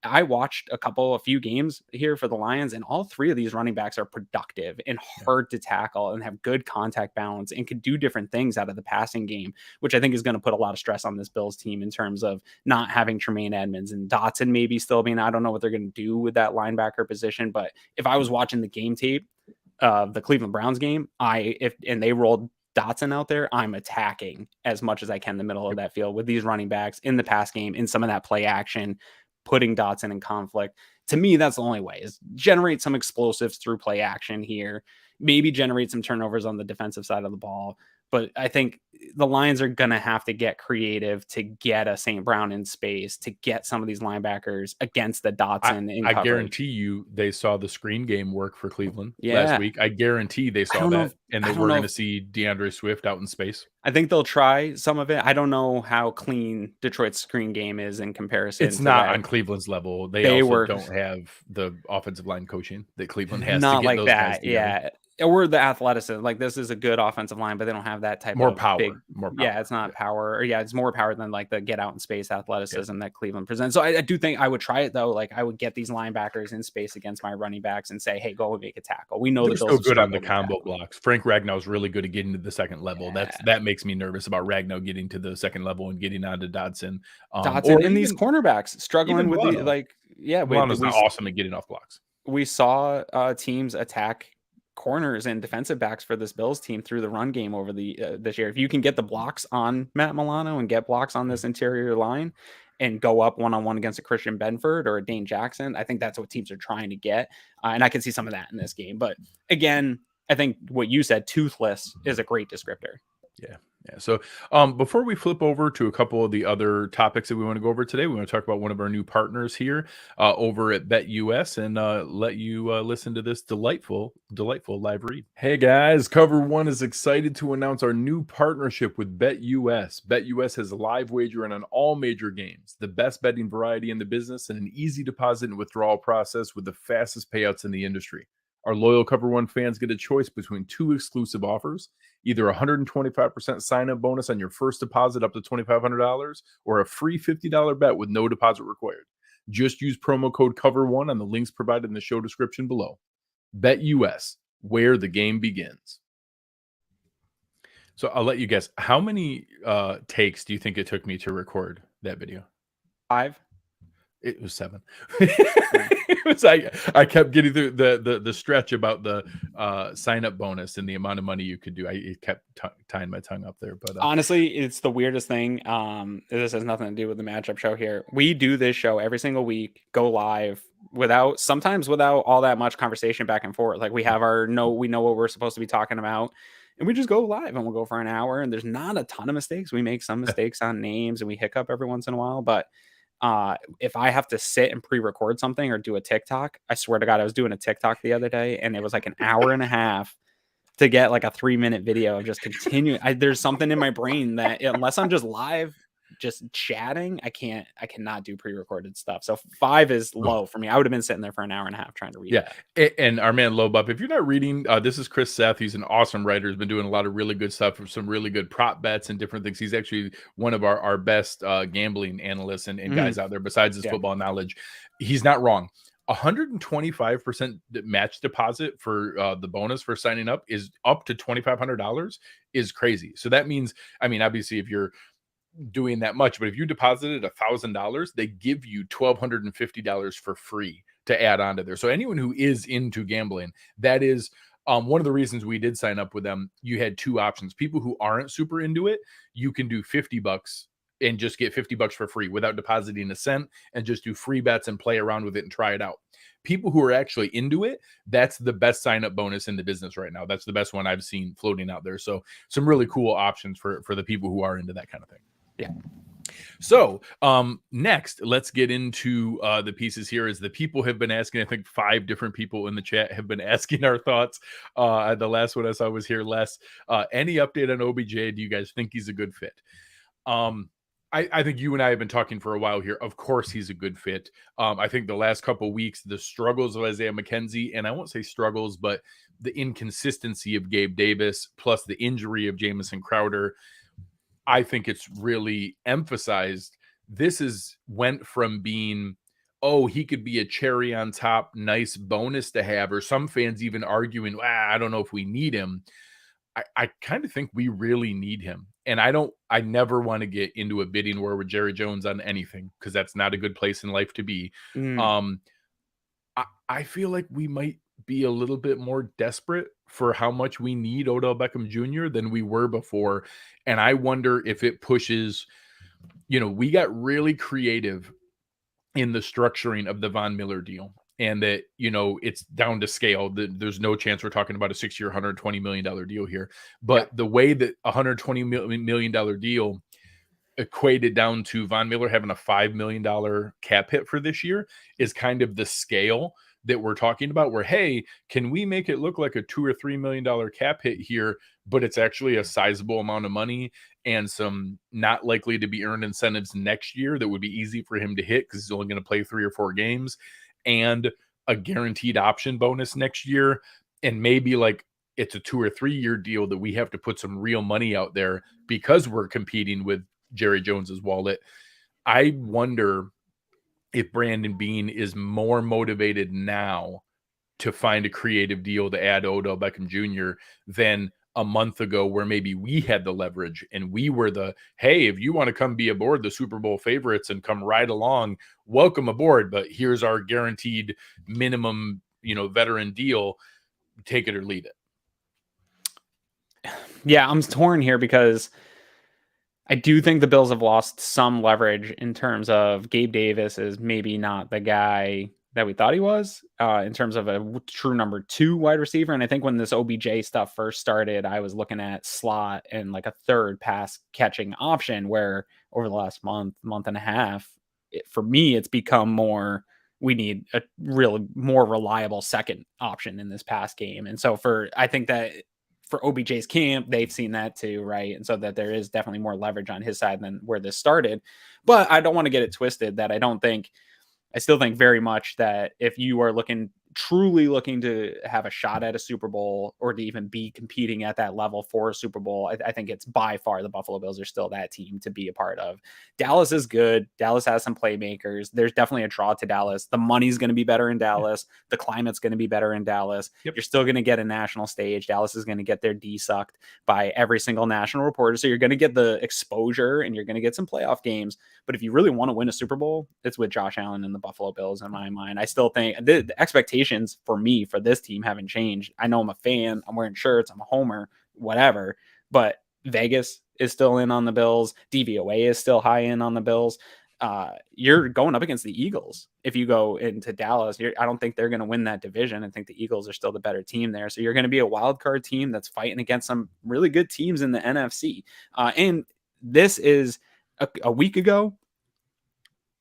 I watched a few games here for the Lions, and all three of these running backs are productive and hard to tackle and have good contact balance and can do different things out of the passing game, which I think is going to put a lot of stress on this Bills team in terms of not having Tremaine Edmonds and Dotson maybe still being, I don't know what they're going to do with that linebacker position. But if I was watching the game tape of the Cleveland Browns game, and they rolled Dotson out there, I'm attacking as much as I can in the middle of that field with these running backs in the pass game, in some of that play action, putting Dotson in conflict. To me, that's the only way, is generate some explosives through play action here, maybe generate some turnovers on the defensive side of the ball. But I think the Lions are going to have to get creative to get a St. Brown in space, to get some of these linebackers against the Dotson in I coverage. guarantee you they saw the screen game work for Cleveland last Yeah. week. I guarantee they saw that, and that we're going to see DeAndre Swift out in space. I think they'll try some of it. I don't know how clean Detroit's screen game is in comparison. It's not on Cleveland's level. They also don't have the offensive line coaching that Cleveland has. Not to get like those that, guys together. yeah. Or the athleticism. Like, this is a good offensive line, but they don't have that type of power. big, More power. Yeah, it's not power. Or it's more power than like the get out in space athleticism that Cleveland presents. So I do think I would try it though. Like, I would get these linebackers in space against my running backs and say, hey, go and make a tackle. We know they're so good on the combo blocks. Frank Ragnow's really good at getting to the second level. Yeah. That makes me nervous about Ragnow getting to the second level and getting onto Dodson. And these cornerbacks struggling with Milano. Milano's not awesome at getting off blocks. We saw teams attack corners and defensive backs for this Bills team through the run game over this year. If you can get the blocks on Matt Milano and get blocks on this interior line and go up one-on-one against a Christian Benford or a Dane Jackson, I think that's what teams are trying to get. And I can see some of that in this game. But again, I think what you said, toothless, is a great descriptor. Yeah. So before we flip over to a couple of the other topics that we want to go over today, we want to talk about one of our new partners here over at BetUS and let you listen to this delightful live read. Hey guys, Cover One is excited to announce our new partnership with BetUS. BetUS has a live wagering on all major games, the best betting variety in the business, and an easy deposit and withdrawal process with the fastest payouts in the industry. Our loyal Cover One fans get a choice between two exclusive offers, either a 125% sign-up bonus on your first deposit up to $2,500 or a free $50 bet with no deposit required. Just use promo code COVER1 on the links provided in the show description below. BetUS, where the game begins. So I'll let you guess. How many takes do you think it took me to record that video? 5. It was 7. It was I kept getting through the stretch about the sign up bonus and the amount of money you could do. I kept tying my tongue up there, but honestly, it's the weirdest thing. This has nothing to do with the matchup show here. We do this show every single week, go live sometimes without all that much conversation back and forth. Like, we have we know what we're supposed to be talking about, and we just go live and we'll go for an hour. And there's not a ton of mistakes. We make some mistakes on names and we hiccup every once in a while, but if I have to sit and pre-record something or do a TikTok, I swear to God, I was doing a TikTok the other day and it was like an hour and a half to get like a 3-minute video of just continuing. There's something in my brain that unless I'm just live, just chatting, I cannot do pre-recorded stuff. So 5 is low for me. I would have been sitting there for an hour and a half trying to read. Yeah. And our man Lobup, if you're not reading, this is Chris Seth. He's an awesome writer. He's been doing a lot of really good stuff for some really good prop bets and different things. He's actually one of our best gambling analysts and guys out there besides his football knowledge. He's not wrong. 125% match deposit for the bonus for signing up is up to $2,500 is crazy. So that means, I mean, obviously if you're doing that much, but if you deposited $1,000, they give you $1,250 for free to add on to there. So anyone who is into gambling, that is one of the reasons we did sign up with them. You had 2 options. People who aren't super into it, you can do $50 and just get $50 for free without depositing a cent and just do free bets and play around with it and try it out. People who are actually into it, that's the best sign-up bonus in the business right now. That's the best one I've seen floating out there. So some really cool options for the people who are into that kind of thing. Yeah. So next, let's get into the pieces here. As the people have been asking, I think 5 different people in the chat have been asking our thoughts. The last one I saw was here, Les. Any update on OBJ? Do you guys think he's a good fit? I think you and I have been talking for a while here. Of course, he's a good fit. I think the last couple of weeks, the struggles of Isaiah McKenzie, and I won't say struggles, but the inconsistency of Gabe Davis, plus the injury of Jamison Crowder, I think it's really emphasized. Went from being, oh, he could be a cherry on top, nice bonus to have, or some fans even arguing, I don't know if we need him. I kind of think we really need him. And I never want to get into a bidding war with Jerry Jones on anything, because that's not a good place in life to be. I feel like we might be a little bit more desperate for how much we need Odell Beckham Jr. than we were before. And I wonder if it pushes, we got really creative in the structuring of the Von Miller deal. and that, it's down to scale. There's no chance we're talking about a 6-year, $120 million deal here. But the way that $120 million deal equated down to Von Miller having a $5 million cap hit for this year is kind of the scale that we're talking about, where, hey, can we make it look like a $2 or $3 million cap hit here, but it's actually a sizable amount of money and some not likely to be earned incentives next year that would be easy for him to hit because he's only going to play 3 or 4 games, and a guaranteed option bonus next year. And maybe like it's a 2 or 3 year deal that we have to put some real money out there because we're competing with Jerry Jones's wallet. I wonder if Brandon Beane is more motivated now to find a creative deal to add Odell Beckham Jr. than a month ago, where maybe we had the leverage and we were the, hey, if you want to come be aboard the Super Bowl favorites and come right along, welcome aboard. But here's our guaranteed minimum, veteran deal. Take it or leave it. Yeah, I'm torn here because I do think the Bills have lost some leverage in terms of Gabe Davis is maybe not the guy that we thought he was in terms of a true number 2 wide receiver. And I think when this OBJ stuff first started, I was looking at slot and like a third pass catching option, where over the last month and a half, for me, it's become more, we need a really more reliable second option in this pass game. And so I think that for OBJ's camp, they've seen that too, right? And so that there is definitely more leverage on his side than where this started. But I don't want to get it twisted that I still think very much that if you are truly looking to have a shot at a Super Bowl or to even be competing at that level for a Super Bowl, I think it's by far the Buffalo Bills are still that team to be a part of. Dallas is good. Dallas has some playmakers. There's definitely a draw to Dallas. The money's going to be better in Dallas. The climate's going to be better in Dallas. Yep. You're still going to get a national stage. Dallas is going to get their D sucked by every single national reporter. So you're going to get the exposure and you're going to get some playoff games. But if you really want to win a Super Bowl, it's with Josh Allen and the Buffalo Bills in my mind. I still think the expectations for me for this team haven't changed. I know I'm a fan. I'm wearing shirts. I'm a homer, whatever. But Vegas is still in on the Bills. DVOA is still high in on the Bills. You're going up against the Eagles. If you go into Dallas, I don't think they're going to win that division. I think the Eagles are still the better team there. So you're going to be a wild card team that's fighting against some really good teams in the NFC. And this is a week ago,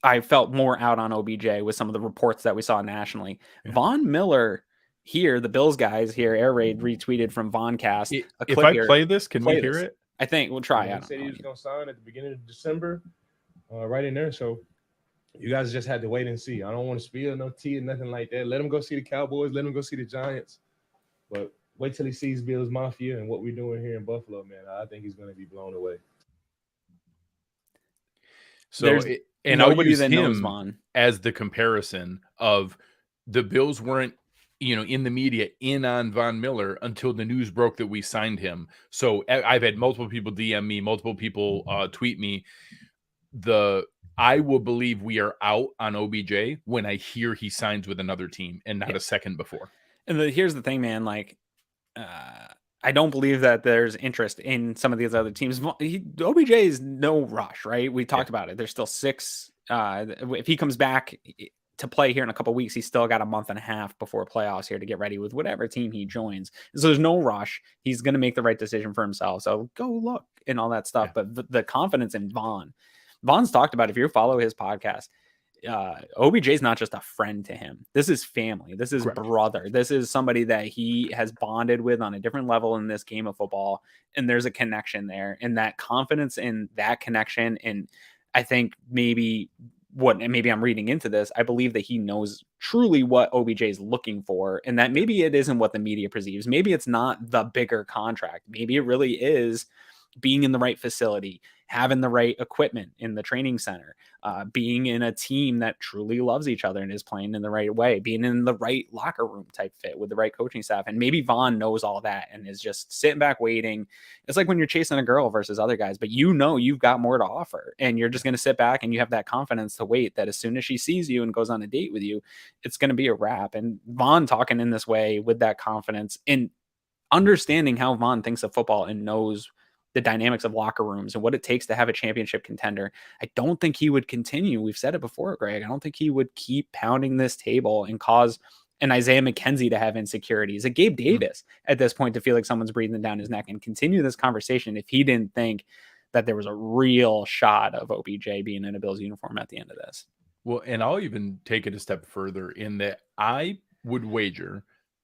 I felt more out on OBJ with some of the reports that we saw nationally. Yeah. Von Miller here, the Bills guys here, Air Raid retweeted from Voncast. If I play this, can we hear it? I think we'll try. He said he was going to sign at the beginning of December, right in there. So you guys just had to wait and see. I don't want to spill no tea or nothing like that. Let him go see the Cowboys. Let him go see the Giants. But wait till he sees Bills Mafia and what we're doing here in Buffalo, man. I think he's going to be blown away. So and nobody that knows Von as the comparison of the Bills weren't, in the media in on Von Miller until the news broke that we signed him. So I've had multiple people DM me, multiple people tweet me. I will believe we are out on OBJ when I hear he signs with another team and not a second before. And here's the thing, man. I don't believe that there's interest in some of these other teams. OBJ is no rush, right? We talked about it. There's still 6. If he comes back to play here in a couple of weeks, he's still got a month and a half before playoffs here to get ready with whatever team he joins. So there's no rush. He's going to make the right decision for himself. So go look and all that stuff. Yeah. But the confidence in Von's talked about, if you follow his podcast, OBJ is not just a friend to him. This is family. This is brother. This is somebody that he has bonded with on a different level in this game of football. And there's a connection there, and that confidence in that connection. And I think maybe I'm reading into this, I believe that he knows truly what OBJ is looking for, and that maybe it isn't what the media perceives. Maybe it's not the bigger contract. Maybe it really is being in the right facility, having the right equipment in the training center, being in a team that truly loves each other and is playing in the right way, being in the right locker room type fit with the right coaching staff. And maybe Von knows all that and is just sitting back waiting. It's like when you're chasing a girl versus other guys, but you've got more to offer, and you're just going to sit back and you have that confidence to wait that as soon as she sees you and goes on a date with you, it's going to be a wrap. And Von talking in this way with that confidence and understanding how Von thinks of football and knows the dynamics of locker rooms and what it takes to have a championship contender, I don't think he would continue. We've said it before, Greg. I don't think he would keep pounding this table and cause an Isaiah McKenzie to have insecurities, a Gabe Davis at this point to feel like someone's breathing down his neck, and continue this conversation if he didn't think that there was a real shot of OBJ being in a Bills uniform at the end of this. Well, and I'll even take it a step further in that I would wager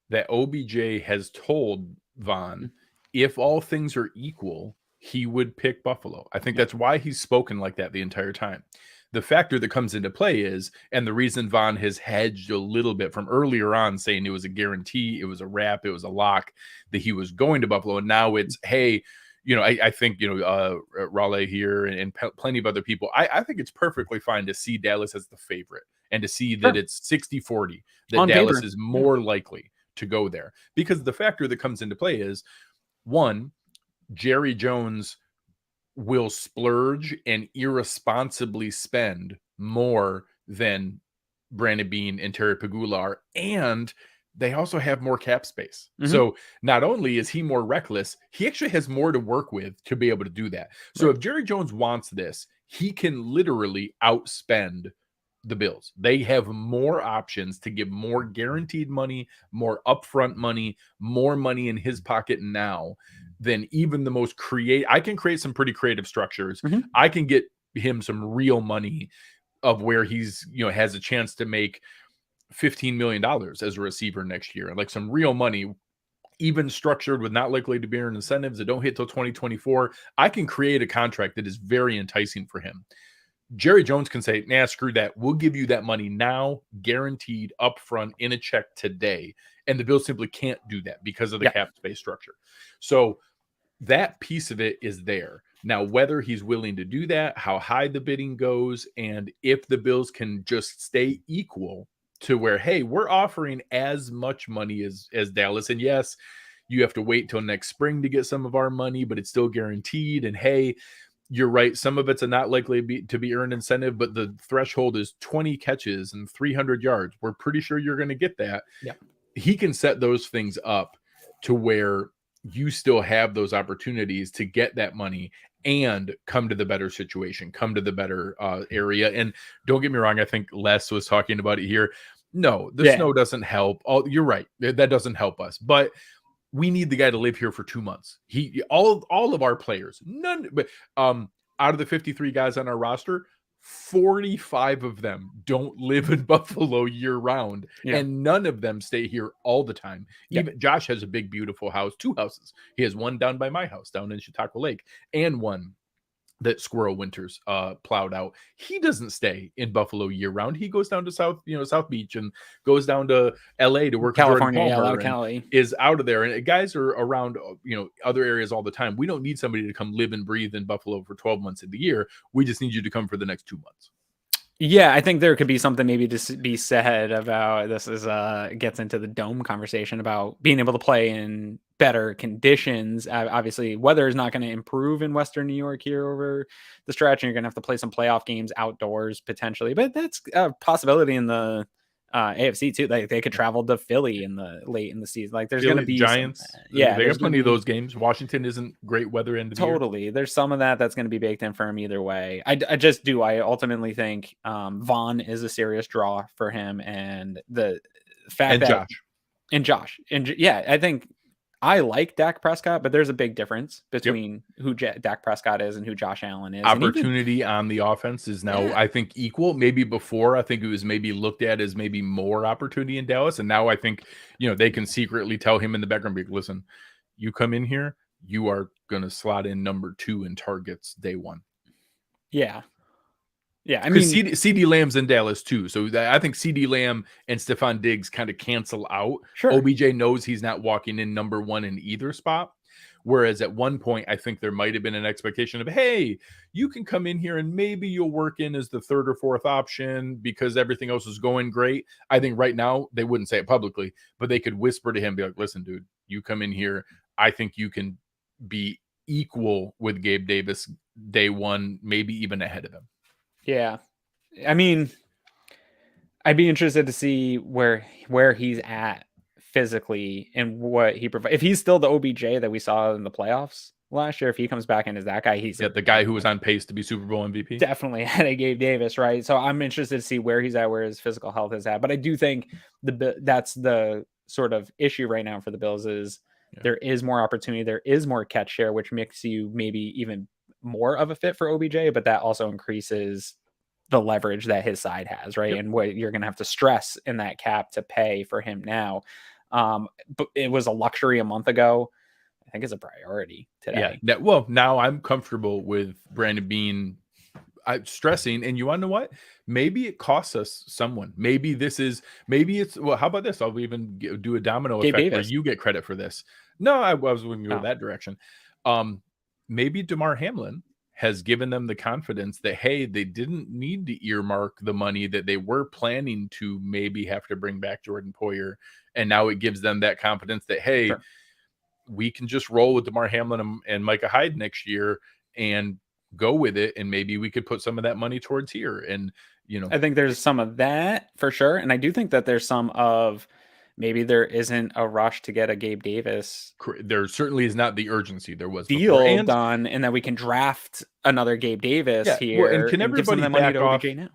that OBJ has told Von, if all things are equal, he would pick Buffalo. I think that's why he's spoken like that the entire time. The factor that comes into play is, and the reason Von has hedged a little bit from earlier on saying it was a guarantee, it was a wrap, it was a lock that he was going to Buffalo. And now it's, hey, I think, Raleigh here and plenty of other people, I think it's perfectly fine to see Dallas as the favorite and to see that it's 60-40, that On Dallas paper. is more likely to go there. Because the factor that comes into play is, one, Jerry Jones will splurge and irresponsibly spend more than Brandon Beane and Terry Pegula are, and they also have more cap space. So not only is he more reckless, he actually has more to work with to be able to do that. So if Jerry Jones wants this, he can literally outspend the Bills. They have more options to give more guaranteed money, more upfront money, more money in his pocket now than even the most I can create some pretty creative structures. I can get him some real money of where he's, has a chance to make $15 million as a receiver next year, like some real money, even structured with not likely to be earned incentives that don't hit till 2024. I can create a contract that is very enticing for him. Jerry Jones can say, nah, screw that. We'll give you that money now, guaranteed upfront in a check today. And the Bills simply can't do that because of the cap space structure. So that piece of it is there. Now, whether he's willing to do that, how high the bidding goes, and if the Bills can just stay equal to where, hey, we're offering as much money as Dallas. And yes, you have to wait till next spring to get some of our money, but it's still guaranteed. And hey, you're right, some of it's a not likely to be earned incentive, but the threshold is 20 catches and 300 yards. We're pretty sure you're going to get that. Yeah. He can set those things up to where you still have those opportunities to get that money and come to the better situation, come to the better area. And don't get me wrong, I think Les was talking about it here. No, the snow doesn't help. You're right. That doesn't help us. But we need the guy to live here for 2 months. All of our players, none, but out of the 53 guys on our roster, 45 of them don't live in Buffalo year round, and none of them stay here all the time. Even Josh has a big, beautiful house, 2 houses. He has one down by my house down in Chautauqua Lake, and one that Squirrel Winters plowed out. He doesn't stay in Buffalo year round. He goes down to South Beach and goes down to LA to work California, with Jordan Palmer, out of Cali. is out of there. And guys are around, other areas all the time. We don't need somebody to come live and breathe in Buffalo for 12 months of the year. We just need you to come for the next 2 months. Yeah, I think there could be something maybe to be said about this. Gets into the dome conversation about being able to play in better conditions. Obviously, weather is not going to improve in Western New York here over the stretch, and you're going to have to play some playoff games outdoors potentially. But that's a possibility in the AFC too. Like they could travel to Philly late in the season. Like there's going to be Giants. They got plenty of those games. Washington isn't great weather end of the year. Totally. There's some of that's going to be baked in for him either way. I ultimately think Vaughn is a serious draw for him, and the fact Josh. I think I like Dak Prescott, but there's a big difference between who Dak Prescott is and who Josh Allen is. Opportunity on the offense is now, I think, equal. Maybe before, I think it was maybe looked at as maybe more opportunity in Dallas. And now I think, they can secretly tell him in the background, listen, you come in here, you are going to slot in number 2 in targets day 1. Yeah. Yeah, I mean, CD Lamb's in Dallas too, so I think CD Lamb and Stephon Diggs kind of cancel out. Sure. OBJ knows he's not walking in number 1 in either spot. Whereas at one point, I think there might have been an expectation of, hey, you can come in here and maybe you'll work in as the 3rd or 4th option because everything else is going great. I think right now they wouldn't say it publicly, but they could whisper to him, be like, listen, dude, you come in here. I think you can be equal with Gabe Davis day 1, maybe even ahead of him. Yeah. I mean, I'd be interested to see where he's at physically and what he provides. If he's still the OBJ that we saw in the playoffs, last year. If he comes back and is that guy, he's the guy who was on pace to be Super Bowl MVP. Definitely ahead of Gabe Davis, right? So I'm interested to see where he's at, where his physical health is at. But I do think that's the sort of issue right now for the Bills is there is more opportunity, there is more catch share, which makes you maybe even more of a fit for OBJ, but that also increases the leverage that his side has, right? And what you're going to have to stress in that cap to pay for him now. But it was a luxury a month ago. I think it's a priority today. Yeah. Well, now I'm comfortable with Brandon Beane stressing, and you want to know what? Maybe it costs us someone. Maybe it's well. How about this? I'll even do a domino Gabe effect Davis. where you get credit for this. No, I was going to go that direction. Maybe DeMar Hamlin has given them the confidence that, hey, they didn't need to earmark the money that they were planning to maybe have to bring back Jordan Poyer, and now it gives them that confidence that, hey, we can just roll with DeMar Hamlin and Micah Hyde next year and go with it, and maybe we could put some of that money towards here. And I think there's some of that for sure, and I do think that there's some of maybe there isn't a rush to get a Gabe Davis. There certainly is not the urgency there was deal done, and that we can draft another Gabe Davis here. Well, and can everybody the money back to off OBJ now?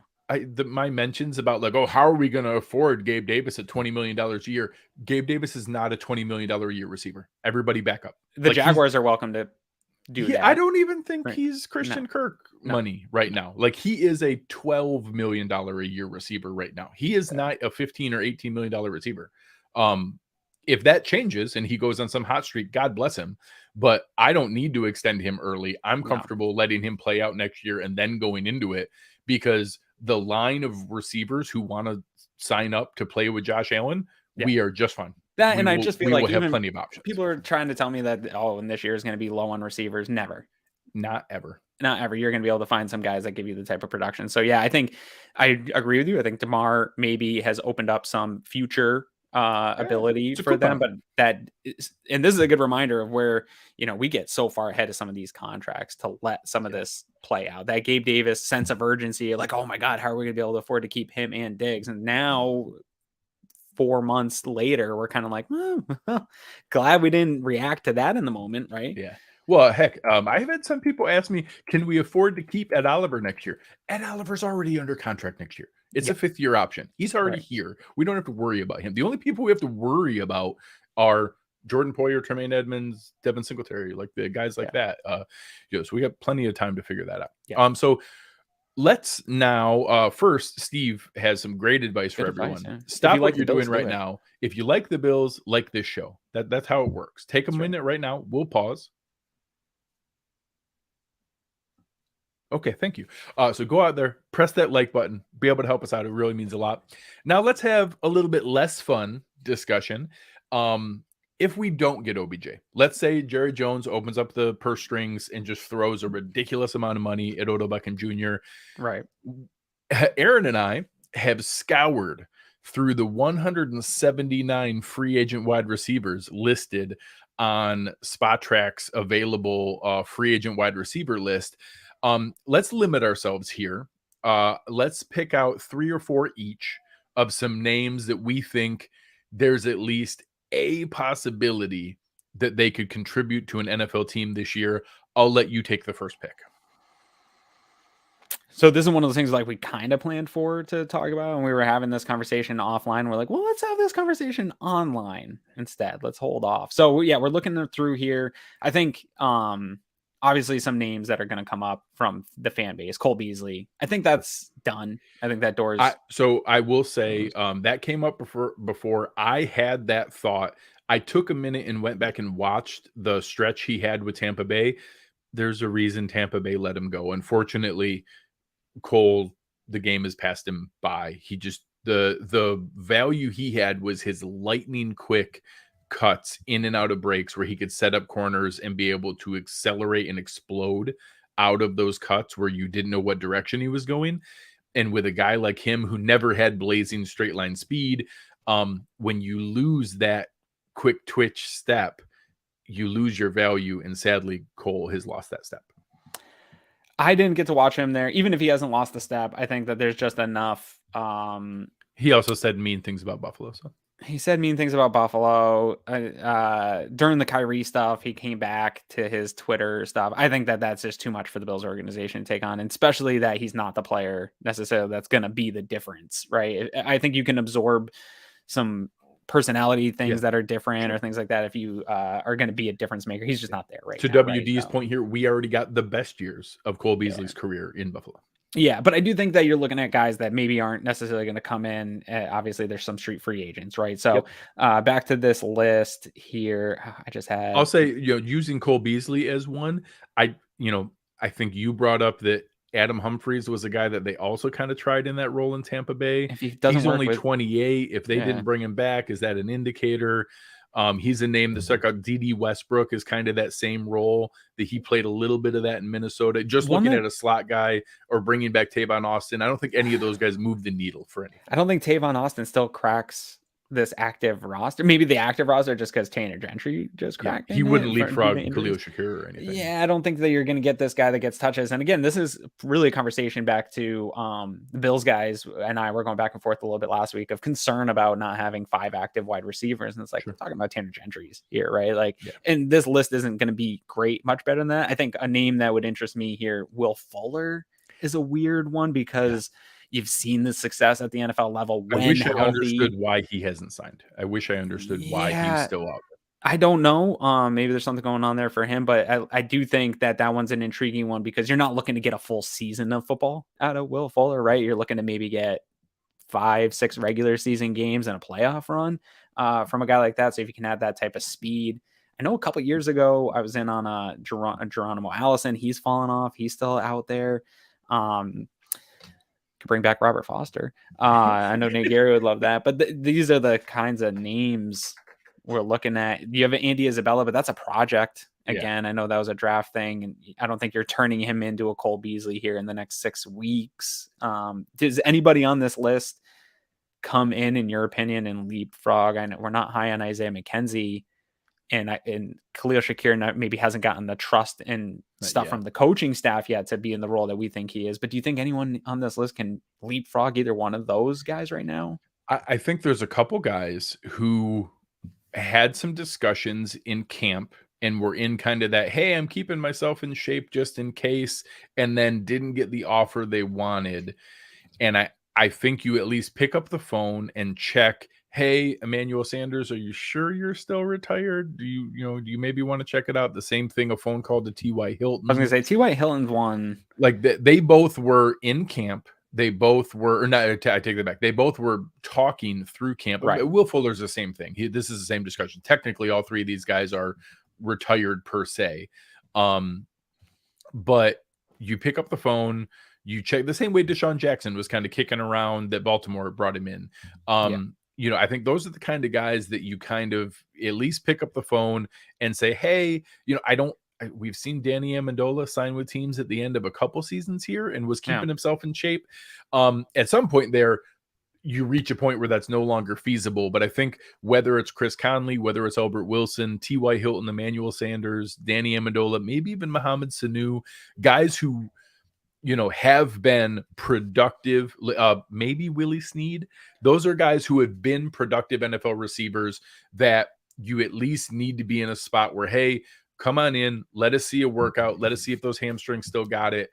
My mentions about like, oh, how are we going to afford Gabe Davis at $20 million a year? Gabe Davis is not a $20 million a year receiver. Everybody back up. The Jaguars are welcome to do that. I don't even think he's Christian Kirk money right now. Like, he is a $12 million a year receiver right now. He is not a $15 or $18 million receiver. If that changes and he goes on some hot streak, God bless him. But I don't need to extend him early. I'm comfortable letting him play out next year and then going into it, because the line of receivers who want to sign up to play with Josh Allen, we are just fine. I just feel like we will have plenty of options. People are trying to tell me that, and this year is going to be low on receivers. Never. Not ever. You're going to be able to find some guys that give you the type of production. So yeah, I think I agree with you. I think DeMar maybe has opened up some future ability for them, but and this is a good reminder of where, we get so far ahead of some of these contracts to let some of this play out. That Gabe Davis sense of urgency, like, oh my God, how are we gonna be able to afford to keep him and Diggs? And now 4 months later, we're kind of like, glad we didn't react to that in the moment, right? Yeah. Well, heck, I've had some people ask me, can we afford to keep Ed Oliver next year? Ed Oliver's already under contract next year. It's a 5th-year option. He's already here. We don't have to worry about him. The only people we have to worry about are Jordan Poyer, Tremaine Edmonds, Devin Singletary, like the guys like that. So we got plenty of time to figure that out. So let's now, first, Steve has some great advice for everyone. Stop what you're doing right now. If you like the Bills, like this show. That's how it works. Take a minute right now. We'll pause. Okay, thank you. So go out there, press that like button, be able to help us out. It really means a lot. Now let's have a little bit less fun discussion. If we don't get OBJ, let's say Jerry Jones opens up the purse strings and just throws a ridiculous amount of money at Odell Beckham Jr. Right. Aaron and I have scoured through the 179 free agent wide receivers listed on SpotTrack's available free agent wide receiver list. Let's limit ourselves here. Let's pick out 3 or 4 each of some names that we think there's at least a possibility that they could contribute to an NFL team this year. I'll let you take the first pick. So this is one of those things like we kind of planned for to talk about, and we were having this conversation offline. We're like, well, let's have this conversation online instead. Let's hold off. So yeah, we're looking through here. I think, obviously some names that are going to come up from the fan base. Cole Beasley. I think that's done. I think that door is. So I will say that came up before I had that thought. I took a minute and went back and watched the stretch he had with Tampa Bay. There's a reason Tampa Bay let him go. Unfortunately, Cole, the game has passed him by. He just, the value he had was his lightning quick cuts in and out of breaks where he could set up corners and be able to accelerate and explode out of those cuts where you didn't know what direction he was going. And with a guy like him who never had blazing straight line speed, when you lose that quick twitch step, you lose your value. And sadly, Cole has lost that step. I didn't get to watch him there. Even if he hasn't lost the step, I think that there's just enough. He also said mean things about Buffalo. So He said mean things about Buffalo during the Kyrie stuff. He came back to his Twitter stuff. I think that that's just too much for the Bills organization to take on, and especially that he's not the player necessarily that's going to be the difference, right? I think you can absorb some personality things that are different or things like that if you are going to be a difference maker. He's just not there right to now. WD's point here, we already got the best years of Cole Beasley's career in Buffalo. Yeah, but I do think that you're looking at guys that maybe aren't necessarily going to come in. Obviously, there's some street free agents, right? So back to this list here. I just had. I'll say, using Cole Beasley as one. I think you brought up that Adam Humphries was a guy that they also kind of tried in that role in Tampa Bay. If he doesn't He's only 28. If they didn't bring him back, is that an indicator? He's a name that stuck out. D.D. Westbrook is kind of that same role that he played a little bit of that in Minnesota. Just looking at a slot guy or bringing back Tavon Austin, I don't think any of those guys move the needle for anything. I don't think Tavon Austin still cracks this active roster. Maybe the active roster just because Tanner Gentry just cracked. He wouldn't leapfrog Khalil Shakir or anything. Yeah, I don't think that you're going to get this guy that gets touches. And again, this is really a conversation back to the Bills guys and I were going back and forth a little bit last week of concern about not having 5 active wide receivers. And it's like, we're talking about Tanner Gentry's here, right? Like, and this list isn't going to be great, much better than that. I think a name that would interest me here, Will Fuller, is a weird one because you've seen the success at the NFL level. When I wish I understood why he hasn't signed. I wish I understood why he's still out there. I don't know. Maybe there's something going on there for him, but I do think that one's an intriguing one because you're not looking to get a full season of football out of Will Fuller, right? You're looking to maybe get 5-6 regular season games and a playoff run from a guy like that. So if you can add that type of speed. I know a couple years ago I was in on a Geronimo Allison. He's fallen off. He's still out there. Could bring back Robert Foster. I know Nate Gary would love that, but these are the kinds of names we're looking at. You have Andy Isabella, but that's a project. Again, I know that was a draft thing, and I don't think you're turning him into a Cole Beasley here in the next 6 weeks. Does anybody on this list come in your opinion, and leapfrog? I know we're not high on Isaiah McKenzie, and Khalil Shakir maybe hasn't gotten the trust and stuff from the coaching staff yet to be in the role that we think he is. But do you think anyone on this list can leapfrog either one of those guys right now? I think there's a couple guys who had some discussions in camp and were in kind of that, hey, I'm keeping myself in shape just in case, and then didn't get the offer they wanted. And I think you at least pick up the phone and check, hey, Emmanuel Sanders, are you sure you're still retired? Do you maybe want to check it out? The same thing, a phone call to T.Y. Hilton. I was going to say T.Y. Hilton's one. Like they both were in camp. They both were, or not, I take that back. They both were talking through camp. Right. Will Fuller's the same thing. This is the same discussion. Technically, all 3 of these guys are retired per se. But you pick up the phone, you check the same way Deshaun Jackson was kind of kicking around that Baltimore brought him in. I think those are the kind of guys that you kind of at least pick up the phone and say, hey, we've seen Danny Amendola sign with teams at the end of a couple seasons here and was keeping himself in shape. At some point there, you reach a point where that's no longer feasible. But I think whether it's Chris Conley, whether it's Albert Wilson, T.Y. Hilton, Emmanuel Sanders, Danny Amendola, maybe even Mohamed Sanu, guys who have been productive, maybe Willie Snead. Those are guys who have been productive NFL receivers that you at least need to be in a spot where, hey, come on in, let us see a workout, let us see if those hamstrings still got it.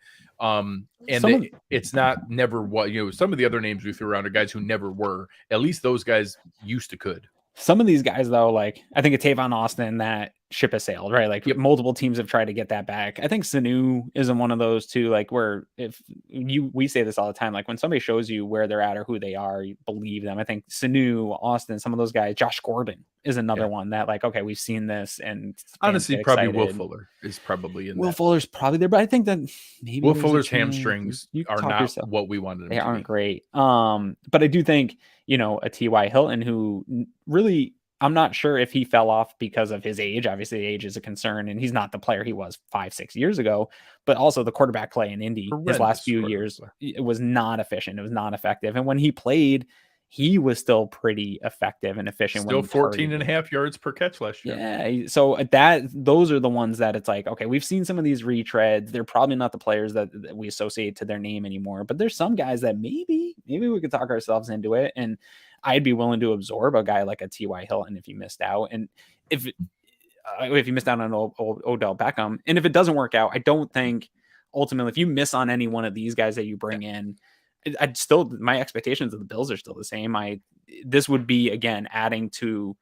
It's not never what, some of the other names we threw around are guys who never were. At least those guys used to could. Some of these guys, though, like I think of Tavon Austin, that ship has sailed, right? Like multiple teams have tried to get that back. I think Sanu isn't one of those too. Like where we say this all the time, like when somebody shows you where they're at or who they are, you believe them. I think Sanu, Austin, some of those guys, Josh Gordon is another one that like, okay, we've seen this, and honestly, probably Will Fuller is probably in. Will Fuller's probably there, but I think that maybe Will Fuller's hamstrings are not what we wanted them to be. They aren't great. But I do think a T.Y. Hilton who really, I'm not sure if he fell off because of his age. Obviously, age is a concern, and he's not the player he was 5-6 years ago. But also the quarterback play in Indy his last few years, it was not efficient. It was not effective. And when he played, he was still pretty effective and efficient. Still when 14 and a half yards per catch last year. Yeah. So those are the ones that it's like, okay, we've seen some of these retreads. They're probably not the players that we associate to their name anymore, but there's some guys that maybe we could talk ourselves into it. And I'd be willing to absorb a guy like a T.Y. Hilton if you missed out. And if you missed out on Odell Beckham, and if it doesn't work out, I don't think ultimately if you miss on any one of these guys that you bring in, I'd still, my expectations of the Bills are still the same. This would be, again, adding to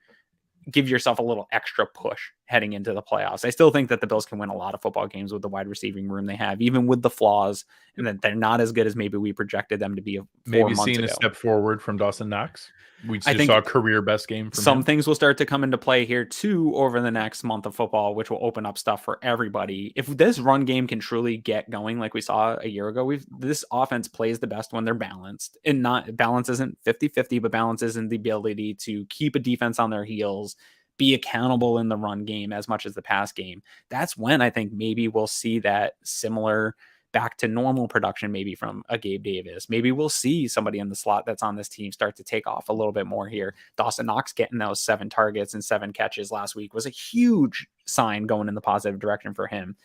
give yourself a little extra push heading into the playoffs. I still think that the Bills can win a lot of football games with the wide receiving room they have, even with the flaws, and that they're not as good as maybe we projected them to be. Maybe seeing a step forward from Dawson Knox. We just saw a career best game from some him. Things will start to come into play here too over the next month of football, which will open up stuff for everybody. If this run game can truly get going like we saw a year ago, this offense plays the best when they're balanced, and not balance isn't 50-50, but balance isn't the ability to keep a defense on their heels, be accountable in the run game as much as the pass game. That's when I think maybe we'll see that similar back to normal production, maybe from a Gabe Davis. Maybe we'll see somebody in the slot that's on this team start to take off a little bit more here. Dawson Knox getting those 7 targets and 7 catches last week was a huge sign going in the positive direction for him.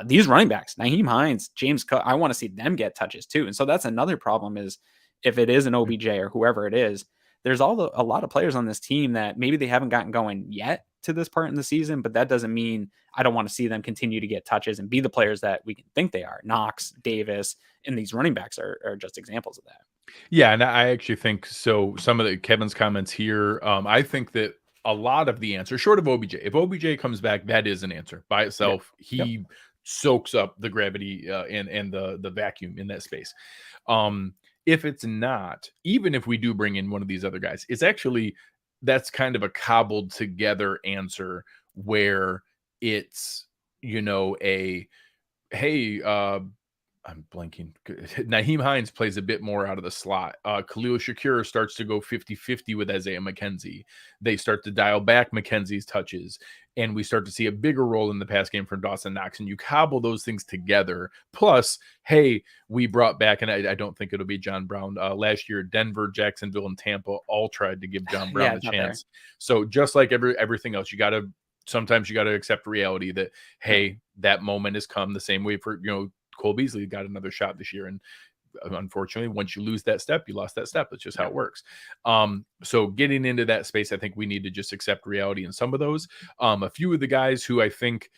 These running backs, Nyheim Hines, James Cook, I want to see them get touches too. And so that's another problem, is if it is an OBJ or whoever it is, there's a lot of players on this team that maybe they haven't gotten going yet to this part in the season, but that doesn't mean I don't want to see them continue to get touches and be the players that we can think they are. Knox, Davis, and these running backs are just examples of that. Yeah, and I actually think so. Some of Kevin's comments here, I think that a lot of the answer, short of OBJ, if OBJ comes back, that is an answer by itself. Yeah. He soaks up the gravity and the vacuum in that space. If it's not, even if we do bring in one of these other guys, it's actually, that's kind of a cobbled together answer where it's, I'm blanking. Nyheim Hines plays a bit more out of the slot. Khalil Shakir starts to go 50-50 with Isaiah McKenzie. They start to dial back McKenzie's touches, and we start to see a bigger role in the pass game from Dawson Knox. And you cobble those things together. Plus, hey, we brought back, and I don't think it'll be John Brown. Last year, Denver, Jacksonville, and Tampa all tried to give John Brown a chance. So just like everything else, sometimes you got to accept reality that, hey, that moment has come. The same way for, Cole Beasley got another shot this year. And unfortunately, once you lose that step, you lost that step. That's just how it works. So getting into that space, I think we need to just accept reality in some of those. A few of the guys who I think,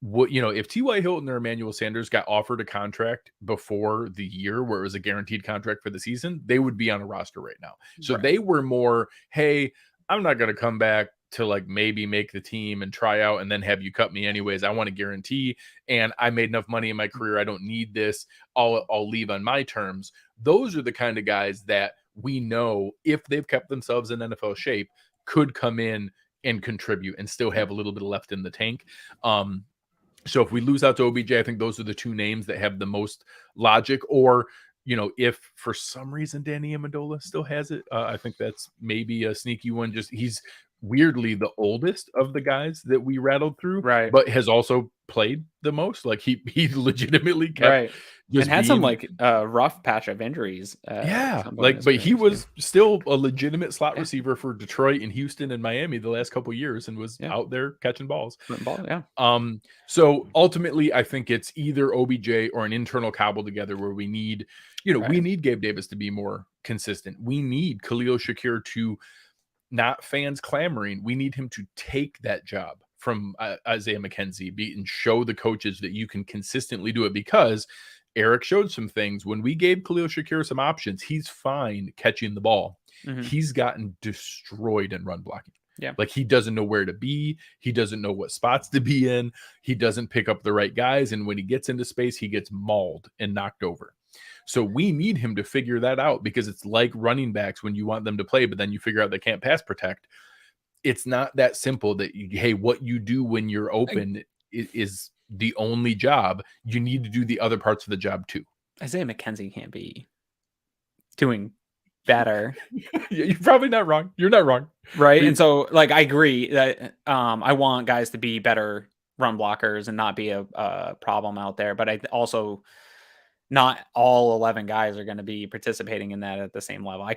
if T.Y. Hilton or Emmanuel Sanders got offered a contract before the year where it was a guaranteed contract for the season, they would be on a roster right now. So They were more, hey, I'm not going to come back to maybe make the team and try out and then have you cut me anyways. I want to guarantee, and I made enough money in my career. I don't need this. I'll leave on my terms. Those are the kind of guys that we know, if they've kept themselves in NFL shape, could come in and contribute and still have a little bit left in the tank. So if we lose out to OBJ, I think those are the two names that have the most logic. Or, if for some reason Danny Amendola still has it, I think that's maybe a sneaky one. He's weirdly the oldest of the guys that we rattled through, right? But has also played the most. He legitimately kept and had some rough patch of injuries. But he was still a legitimate slot receiver for Detroit and Houston and Miami the last couple of years, and was out there catching balls. So ultimately, I think it's either OBJ or an internal cobble together where we need, we need Gabe Davis to be more consistent. We need Khalil Shakir to, not fans clamoring, we need him to take that job from Isaiah McKenzie and show the coaches that you can consistently do it, because Eric showed some things. When we gave Khalil Shakir some options, he's fine catching the ball. Mm-hmm. He's gotten destroyed in run blocking. Yeah. He doesn't know where to be. He doesn't know what spots to be in. He doesn't pick up the right guys. And when he gets into space, he gets mauled and knocked over. So we need him to figure that out, because it's like running backs when you want them to play, but then you figure out they can't pass protect. It's not that simple that, what you do when you're open is the only job. You need to do the other parts of the job too. Isaiah McKenzie can't be doing better. You're probably not wrong. You're not wrong. Right. And so I agree that I want guys to be better run blockers and not be a problem out there. But I also, not all 11 guys are going to be participating in that at the same level.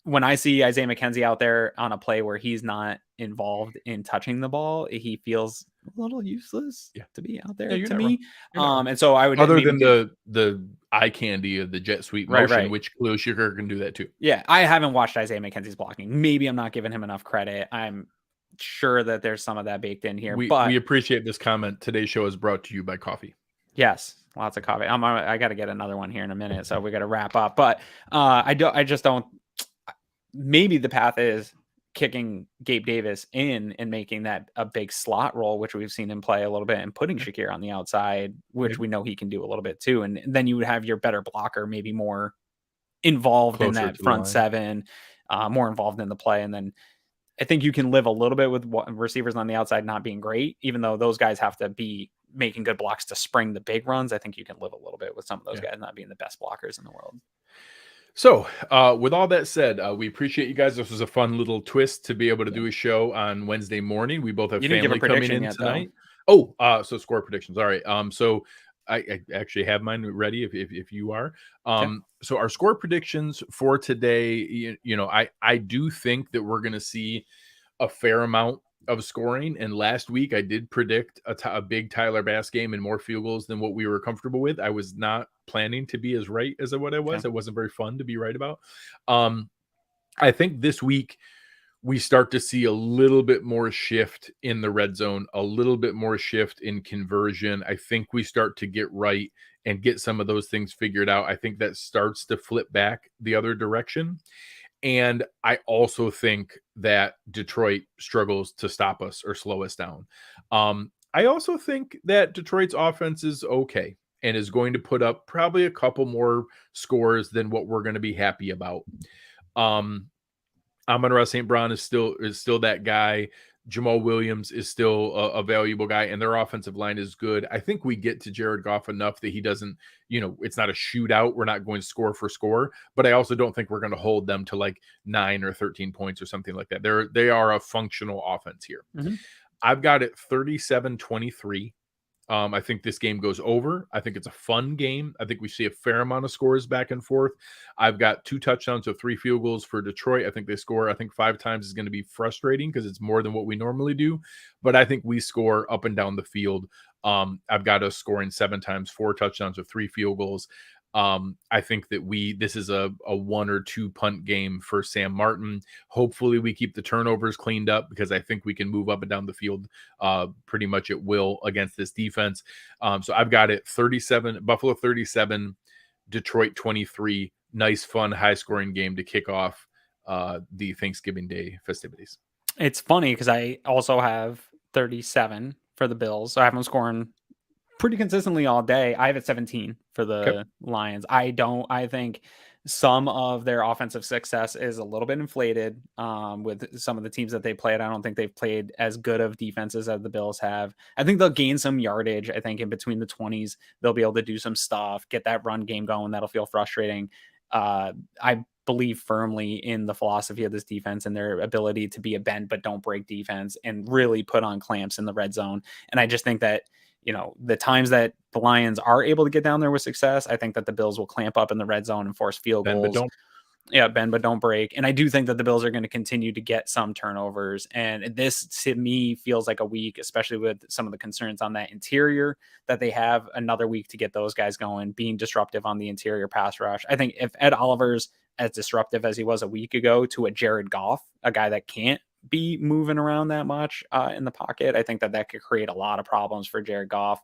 When I see Isaiah McKenzie out there on a play where he's not involved in touching the ball, he feels a little useless to be out there to me. And so I would, other than the eye candy of the jet sweep motion, which Khalil Shakir can do that too. Yeah. I haven't watched Isaiah McKenzie's blocking. Maybe I'm not giving him enough credit. I'm sure that there's some of that baked in here, but we appreciate this comment. Today's show is brought to you by coffee. Yes, lots of coffee. I got to get another one here in a minute, so we got to wrap up. But I just don't. Maybe the path is kicking Gabe Davis in and making that a big slot role, which we've seen him play a little bit, and putting Shakir on the outside, which we know he can do a little bit too. And then you would have your better blocker, maybe more involved in that front seven, more involved in the play, and then. I think you can live a little bit with receivers on the outside not being great, even though those guys have to be making good blocks to spring the big runs. I think you can live a little bit with some of those guys not being the best blockers in the world. So with all that said, we appreciate you guys. This was a fun little twist to be able to do a show on Wednesday morning. We both have family coming in tonight. Though. So score predictions. All right. So I actually have mine ready if you are. So our score predictions for today, I do think that we're going to see a fair amount of scoring. And last week I did predict a big Tyler Bass game and more field goals than what we were comfortable with. I was not planning to be as right as what I was. It wasn't very fun to be right about. I think this week we start to see a little bit more shift in the red zone, a little bit more shift in conversion. I think we start to get right and get some of those things figured out. I think that starts to flip back the other direction. And I also think that Detroit struggles to stop us or slow us down. I also think that Detroit's offense is okay and is going to put up probably a couple more scores than what we're going to be happy about. Amon-Ra St. Brown is still that guy. Jamal Williams is still a valuable guy, and their offensive line is good. I think we get to Jared Goff enough that he doesn't, it's not a shootout. We're not going score for score, but I also don't think we're going to hold them to like 9 or 13 points or something like that. They are a functional offense here. Mm-hmm. I've got it 37-23. I think this game goes over. I think it's a fun game. I think we see a fair amount of scores back and forth. I've got 2 touchdowns, so 3 field goals for Detroit. I think they score, 5 times is going to be frustrating because it's more than what we normally do. But I think we score up and down the field. I've got us scoring 7 times, 4 touchdowns with 3 field goals. I think that this is a 1 or 2 punt game for Sam Martin. Hopefully we keep the turnovers cleaned up because I think we can move up and down the field pretty much at will against this defense. So I've got it Buffalo 37, Detroit 23. Nice, fun, high scoring game to kick off the Thanksgiving Day festivities. It's funny because I also have 37 for the Bills. So I have them scoring pretty consistently all day. I have it 17 for the Lions. I think some of their offensive success is a little bit inflated with some of the teams that they played. I don't think they've played as good of defenses as the Bills have. I think they'll gain some yardage. I think in between the 20s, they'll be able to do some stuff, get that run game going. That'll feel frustrating. I believe firmly in the philosophy of this defense and their ability to be a bend but don't break defense and really put on clamps in the red zone. And I just think that the times that the Lions are able to get down there with success, I think that the Bills will clamp up in the red zone and force field goals. Bend but don't break. And I do think that the Bills are going to continue to get some turnovers. And this, to me, feels like a week, especially with some of the concerns on that interior, that they have another week to get those guys going, being disruptive on the interior pass rush. I think if Ed Oliver's as disruptive as he was a week ago to a Jared Goff, a guy that can't be moving around that much in the pocket, I think that could create a lot of problems for Jared Goff.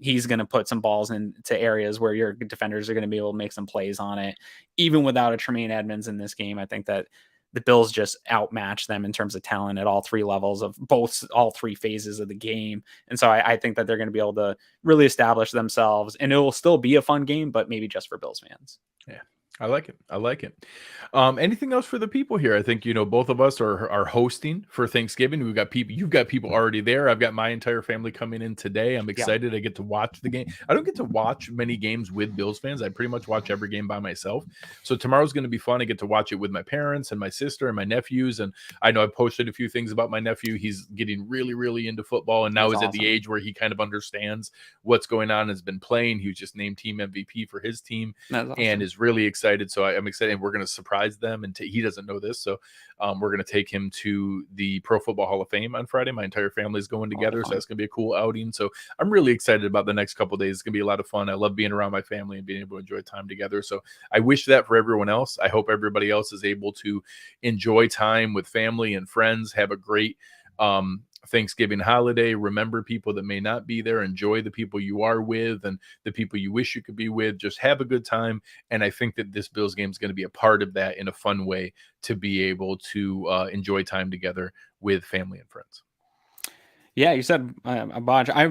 He's going to put some balls into areas where your defenders are going to be able to make some plays on it. Even without a Tremaine Edmonds in this game, I think that the Bills just outmatch them in terms of talent at all 3 levels of all 3 phases of the game. And so I think that they're going to be able to really establish themselves, and it will still be a fun game, but maybe just for Bills fans. Yeah. I like it. I like it. Anything else for the people here? I think, both of us are hosting for Thanksgiving. We've got people, you've got people already there. I've got my entire family coming in today. I'm excited. I get to watch the game. I don't get to watch many games with Bills fans. I pretty much watch every game by myself. So tomorrow's going to be fun. I get to watch it with my parents and my sister and my nephews. And I know I posted a few things about my nephew. He's getting really, really into football. And now That's is at the awesome. age where he kind of understands what's going on, has been playing. He was just named team MVP for his team. That's awesome. And is really excited. So I'm excited. And we're going to surprise them. And he doesn't know this. So we're going to take him to the Pro Football Hall of Fame on Friday. My entire family is going together. So that's going to be a cool outing. So I'm really excited about the next couple of days. It's going to be a lot of fun. I love being around my family and being able to enjoy time together. So I wish that for everyone else. I hope everybody else is able to enjoy time with family and friends, have a great Thanksgiving holiday. Remember people that may not be there. Enjoy the people you are with and the people you wish you could be with. Just have a good time. And I think that this Bills game is going to be a part of that in a fun way to be able to enjoy time together with family and friends. Yeah, you said a bunch. I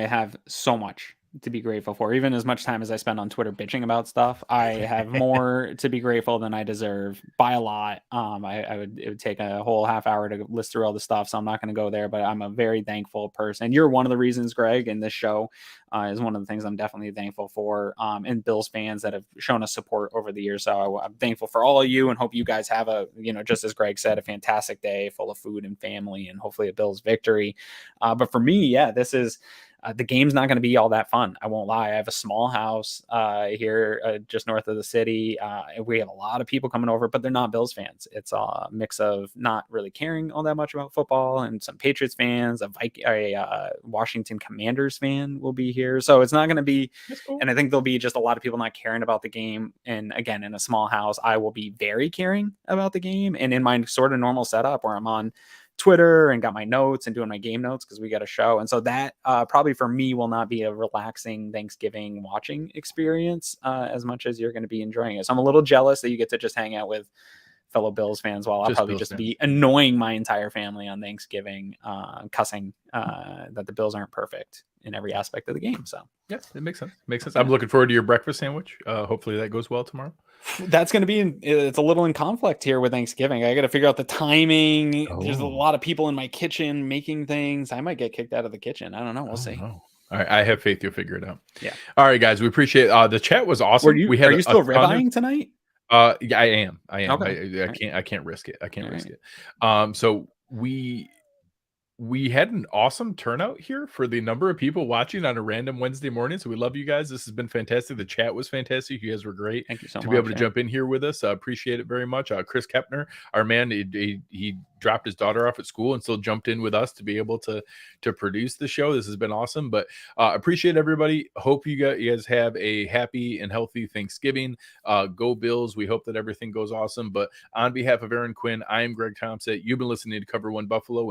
have so much to be grateful for. Even as much time as I spend on Twitter bitching about stuff, I have more to be grateful than I deserve by a lot. It would take a whole half hour to list through all the stuff, so I'm not going to go there. But I'm a very thankful person. You're one of the reasons, Greg, and this show is one of the things I'm definitely thankful for. And Bills fans that have shown us support over the years. So I'm thankful for all of you, and hope you guys have just as Greg said, a fantastic day full of food and family, and hopefully a Bills victory. But for me, this is. The game's not going to be all that fun. I won't lie. I have a small house here just north of the city. We have a lot of people coming over, but they're not Bills fans. It's a mix of not really caring all that much about football and some Patriots fans. A Washington Commanders fan will be here. So it's not going to be, cool. And I think there'll be just a lot of people not caring about the game. And again, in a small house, I will be very caring about the game. And in my sort of normal setup where I'm on Twitter and got my notes and doing my game notes because we got a show. And so that probably for me will not be a relaxing Thanksgiving watching experience as much as you're going to be enjoying it. So I'm a little jealous that you get to just hang out with fellow Bills fans while I'll probably just be annoying my entire family on Thanksgiving, cussing that the Bills aren't perfect in every aspect of the game. So yeah, it makes sense. I'm looking forward to your breakfast sandwich. Hopefully that goes well tomorrow. That's going to be it's a little in conflict here with Thanksgiving. I got to figure out the timing. There's a lot of people in my kitchen making things. I might get kicked out of the kitchen. I don't know. We'll see. All right. I have faith you'll figure it out. Yeah. All right, guys. We appreciate the chat was awesome. Are you still rib-eyeing tonight? Yeah, I am. Okay. I can't risk it. So we had an awesome turnout here for the number of people watching on a random Wednesday morning. So we love you guys. This has been fantastic. The chat was fantastic. You guys were great. Thank you so much. To be able to jump in here with us. Appreciate it very much. Chris Kepner, our man, he dropped his daughter off at school and still jumped in with us to be able to produce the show. This has been awesome, but appreciate everybody. Hope you guys have a happy and healthy Thanksgiving. Go Bills. We hope that everything goes awesome. But on behalf of Aaron Quinn, I am Greg Tompsett. You've been listening to Cover One Buffalo.